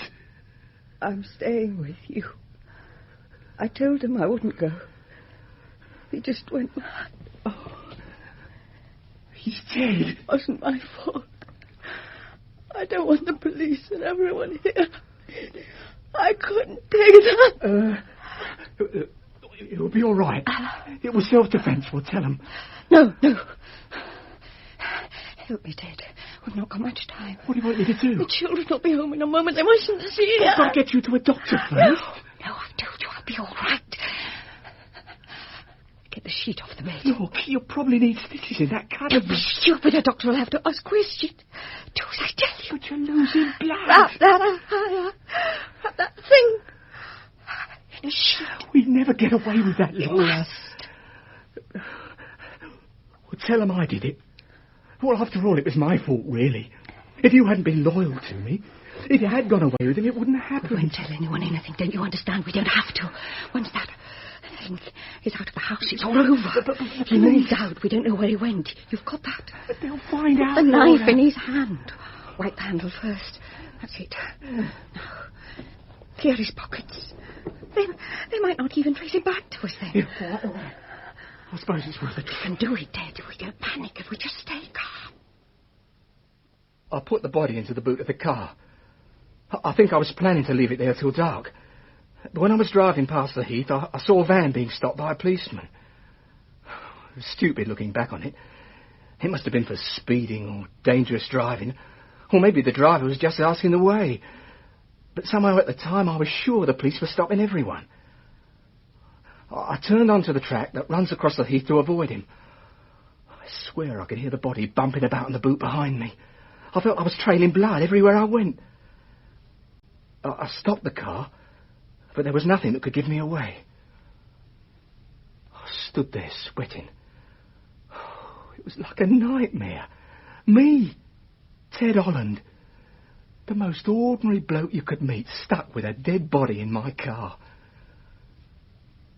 I'm staying with you. I told him I wouldn't go. He just went mad. Oh, he's dead. It wasn't my fault. I don't want the police and everyone here. I couldn't take that. It'll be all right. It was self-defence, we'll tell him. No. He'll be dead. We've not got much time. What do you want me to do? The children will be home in a moment. They mustn't see you. I've got to get you to a doctor first. No, I've told you I'll be all right. Get the sheet off the bed. Look, you'll probably need stitches in that cut. Don't be stupid. A doctor will have to ask questions. Do as I tell you. But you're losing blood. Wrap that thing in a sheet. We'd never get away with that, Laura. Well, tell him I did it. Well, after all, it was my fault, really. If you hadn't been loyal to me, if you had gone away with him, it wouldn't have happened. We won't tell anyone anything, don't you understand? We don't have to. Once that thing is out of the house, it's all over. He moved out. We don't know where he went. You've got that. But they'll find out. The knife in his hand. Wipe the handle first. That's it. Now, clear his pockets. They might not even trace him back to us then. Yeah, I suppose it's worth a try. We can do it, Dad. We don't panic if we just stay calm. I put the body into the boot of the car. I think I was planning to leave it there till dark. But when I was driving past the Heath, I saw a van being stopped by a policeman. It was stupid looking back on it. It must have been for speeding or dangerous driving. Or maybe the driver was just asking the way. But somehow at the time I was sure the police were stopping everyone. I turned onto the track that runs across the Heath to avoid him. I swear I could hear the body bumping about in the boot behind me. I felt I was trailing blood everywhere I went. I stopped the car, but there was nothing that could give me away. I stood there sweating. It was like a nightmare. Me, Ted Holland, the most ordinary bloke you could meet, stuck with a dead body in my car.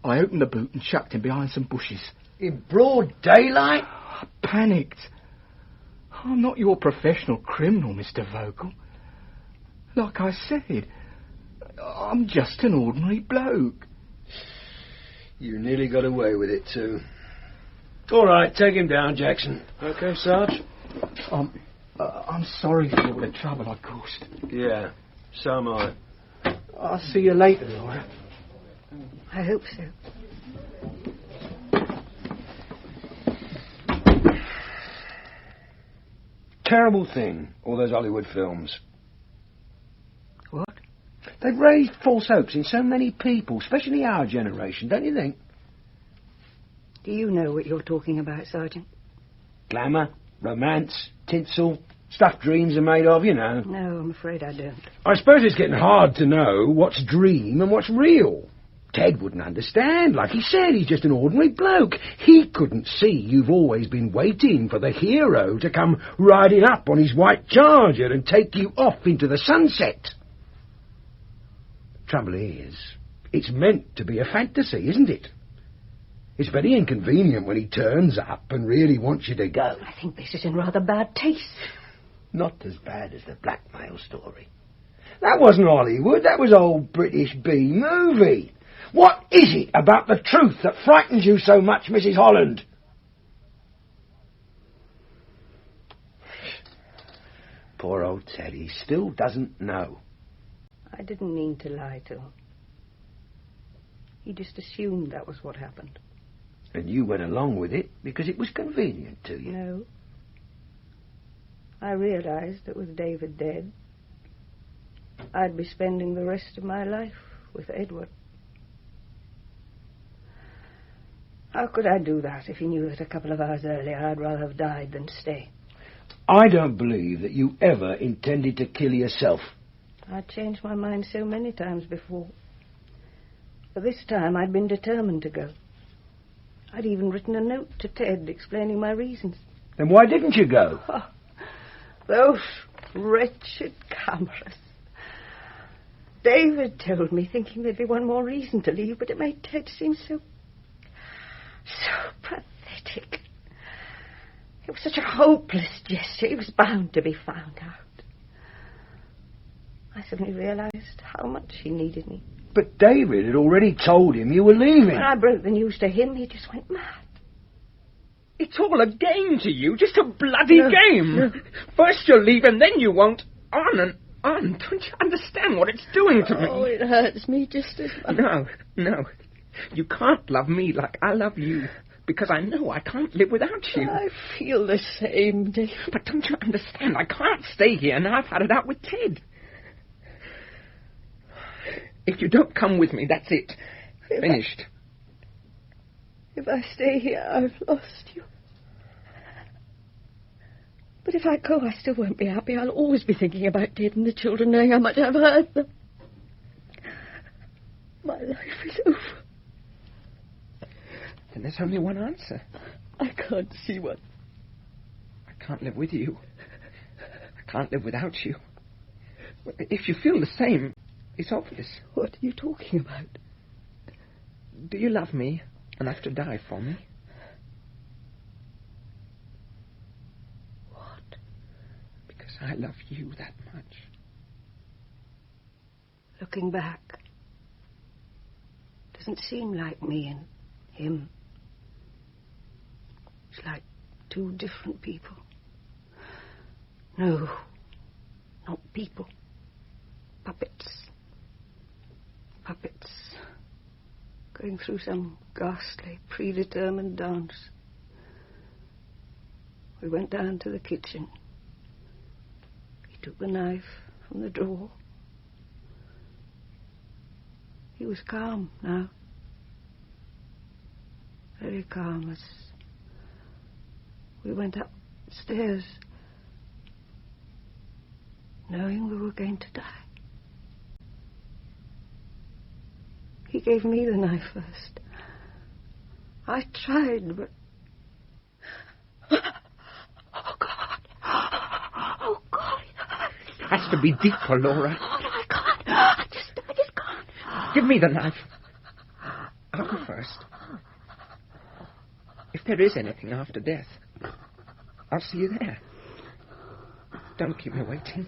I opened the boot and chucked him behind some bushes. In broad daylight? I panicked. I'm not your professional criminal, Mr. Vogel. Like I said, I'm just an ordinary bloke. You nearly got away with it, too. All right, take him down, Jackson. Okay, Sarge? I'm sorry for all the trouble I caused. Yeah, so am I. I'll see you later, Laura. I hope so. Terrible thing, all those Hollywood films. What? They've raised false hopes in so many people, especially our generation, don't you think? Do you know what you're talking about, Sergeant? Glamour, romance, tinsel, Stuff dreams are made of, you know. No, I'm afraid I don't. I suppose it's getting hard to know what's dream and what's real. Ted wouldn't understand. Like he said, he's just an ordinary bloke. He couldn't see you've always been waiting for the hero to come riding up on his white charger and take you off into the sunset. Trouble is, it's meant to be a fantasy, isn't it? It's very inconvenient when he turns up and really wants you to go. I think this is in rather bad taste. Not as bad as the blackmail story. That wasn't Hollywood, that was old British B-movie. What is it about the truth that frightens you so much, Mrs. Holland? Poor old Teddy still doesn't know. I didn't mean to lie to him. He just assumed that was what happened. And you went along with it because it was convenient to you. No. I realized that with David dead, I'd be spending the rest of my life with Edward. How could I do that if he knew that a couple of hours earlier I'd rather have died than stay? I don't believe that you ever intended to kill yourself. I'd changed my mind so many times before. But this time I'd been determined to go. I'd even written a note to Ted explaining my reasons. Then why didn't you go? Oh, those wretched cameras. David told me, thinking there'd be one more reason to leave, but it made Ted seem so pathetic. It was such a hopeless gesture. He was bound to be found out. I suddenly realized how much he needed me. But David had already told him you were leaving. When I broke the news to him, he just went mad. It's all a game to you, just a bloody game. No. First you'll leave and then you won't. On and on. Don't you understand what it's doing to me? Oh, it hurts me just as much. No. You can't love me like I love you, because I know I can't live without you. I feel the same, Dave. But don't you understand? I can't stay here, and I've had it out with Ted. If you don't come with me, that's it. Finished. If I stay here, I've lost you. But if I go, I still won't be happy. I'll always be thinking about Ted and the children, knowing how much I've hurt them. My life is over. Then there's only one answer. I can't see one. I can't live with you. I can't live without you. If you feel the same, it's obvious. What are you talking about? Do you love me enough to die for me? What? Because I love you that much. Looking back, doesn't seem like me and him. It's like two different people. No, not people. Puppets. Puppets. Going through some ghastly, predetermined dance. We went down to the kitchen. He took the knife from the drawer. He was calm now. Very calm as we went upstairs, knowing we were going to die. He gave me the knife first. I tried, but... Oh, God. Oh, God. It has to be deeper, Laura. Oh, no, I can't. I just can't. Give me the knife. I'll go first. If there is anything after death, I'll see you there. Don't keep me waiting.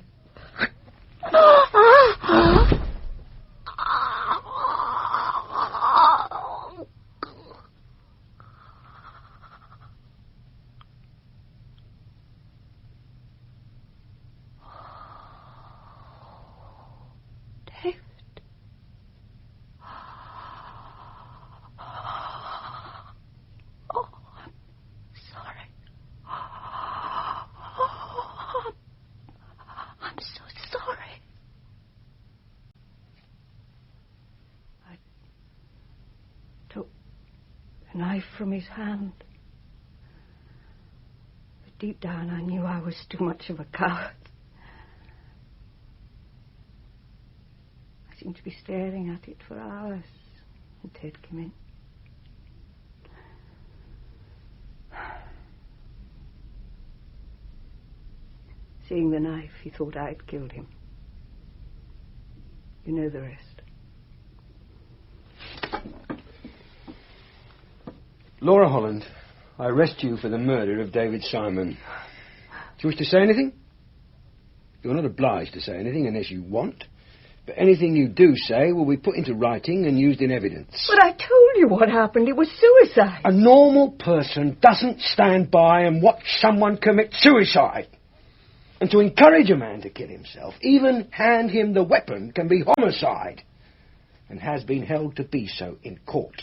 From his hand. The deep down I knew I was too much of a coward. I seemed to be staring at it for hours when Ted came in. Seeing the knife, he thought I'd killed him. You know the rest. Laura Holland, I arrest you for the murder of David Simon. Do you wish to say anything? You're not obliged to say anything unless you want, but anything you do say will be put into writing and used in evidence. But I told you what happened. It was suicide. A normal person doesn't stand by and watch someone commit suicide. And to encourage a man to kill himself, even hand him the weapon, can be homicide, and has been held to be so in court.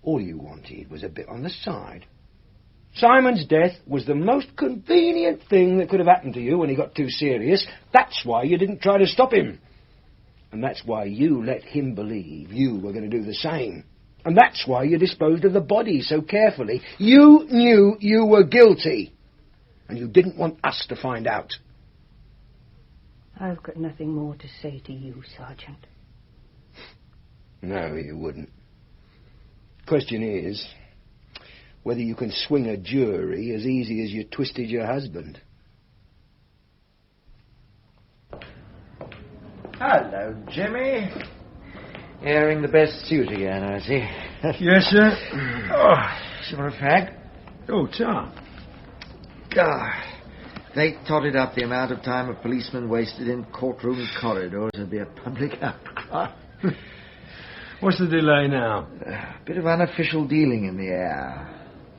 All you wanted was a bit on the side. Simon's death was the most convenient thing that could have happened to you when he got too serious. That's why you didn't try to stop him. And that's why you let him believe you were going to do the same. And that's why you disposed of the body so carefully. You knew you were guilty. And you didn't want us to find out. I've got nothing more to say to you, Sergeant. No, you wouldn't. Question is whether you can swing a jury as easy as you twisted your husband. Hello, Jimmy. Airing the best suit again, I see. Yes, sir. Sure a fag? Oh, Tom. They totted up the amount of time a policeman wasted in courtroom corridors. There'd be a public outcry. What's the delay now? A bit of unofficial dealing in the air.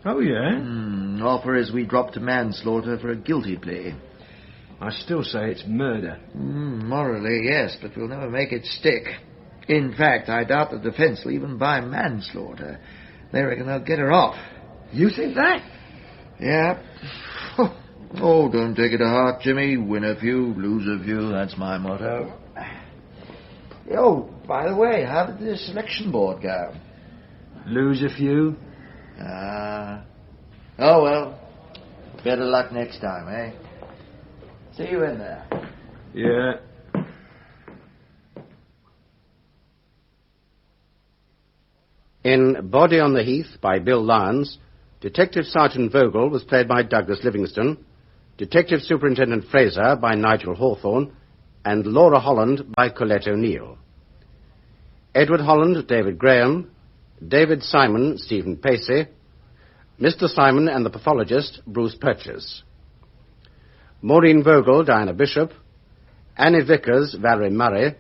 Oh, yeah? Offer is we drop to manslaughter for a guilty plea. I still say it's murder. Morally, yes, but we'll never make it stick. In fact, I doubt the defence will even buy manslaughter. They reckon they'll get her off. You think that? Yeah. Oh, don't take it to heart, Jimmy. Win a few, lose a few. That's my motto. Oh, by the way, how did the selection board go? Lose a few? Oh, well. Better luck next time, eh? See you in there. Yeah. In Body on the Heath by Bill Lyons, Detective Sergeant Vogel was played by Douglas Livingstone, Detective Superintendent Fraser by Nigel Hawthorne, and Laura Holland by Colette O'Neill. Edward Holland, David Graham, David Simon, Stephen Pacey, Mr. Simon and the pathologist, Bruce Purchase. Maureen Vogel, Diana Bishop, Annie Vickers, Valerie Murray,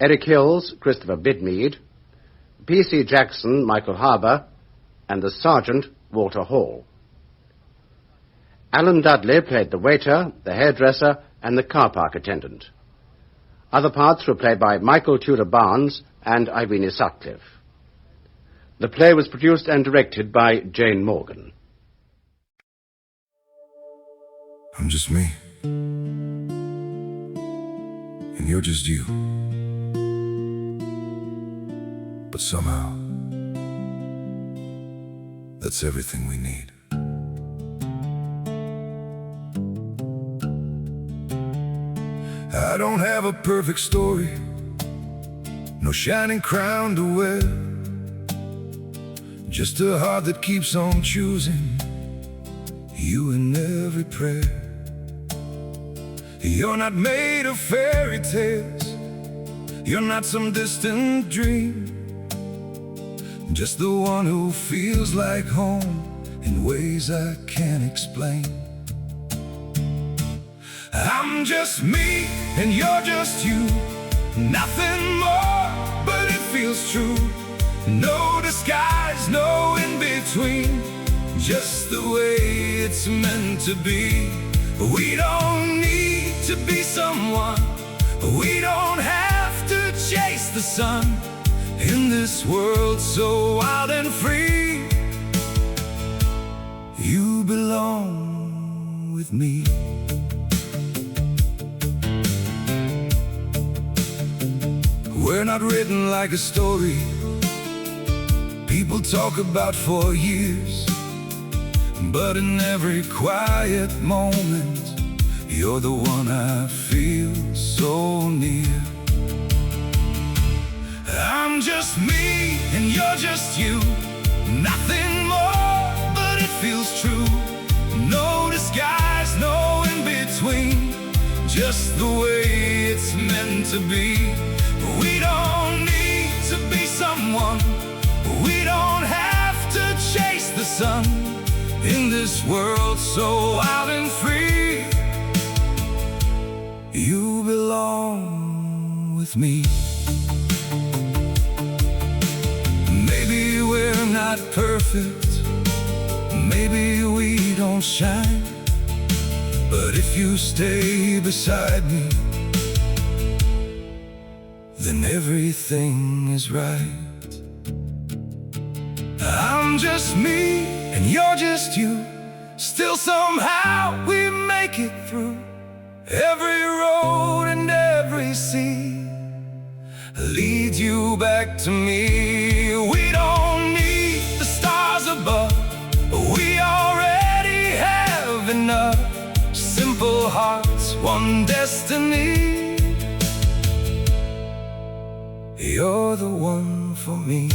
Eric Hills, Christopher Bidmead, P.C. Jackson, Michael Harbour, and the Sergeant, Walter Hall. Alan Dudley played the waiter, the hairdresser, and the car park attendant. Other parts were played by Michael Tudor Barnes and Irene Sutcliffe. The play was produced and directed by Jane Morgan. I'm just me. And you're just you. But somehow, that's everything we need. I don't have a perfect story, no shining crown to wear, just a heart that keeps on choosing you in every prayer. You're not made of fairy tales, you're not some distant dream, just the one who feels like home in ways I can't explain. I'm just me and you're just you, nothing more, but it feels true. No disguise, no in between, just the way it's meant to be. We don't need to be someone, we don't have to chase the sun. In this world so wild and free, you belong with me. We're not written like a story people talk about for years. but in every quiet moment, you're the one I feel so near. I'm just me and you're just you, nothing more, but it feels true. No disguise, no in between, just the way it's meant to be. We don't need to be someone, we don't have to chase the sun. In this world so wild and free, you belong with me. Maybe we're not perfect, maybe we don't shine, but if you stay beside me, then everything is right. I'm just me and you're just you, still somehow we make it through. Every road and every sea leads you back to me. We don't need the stars above, we already have enough. Simple hearts, one destiny. You're the one for me.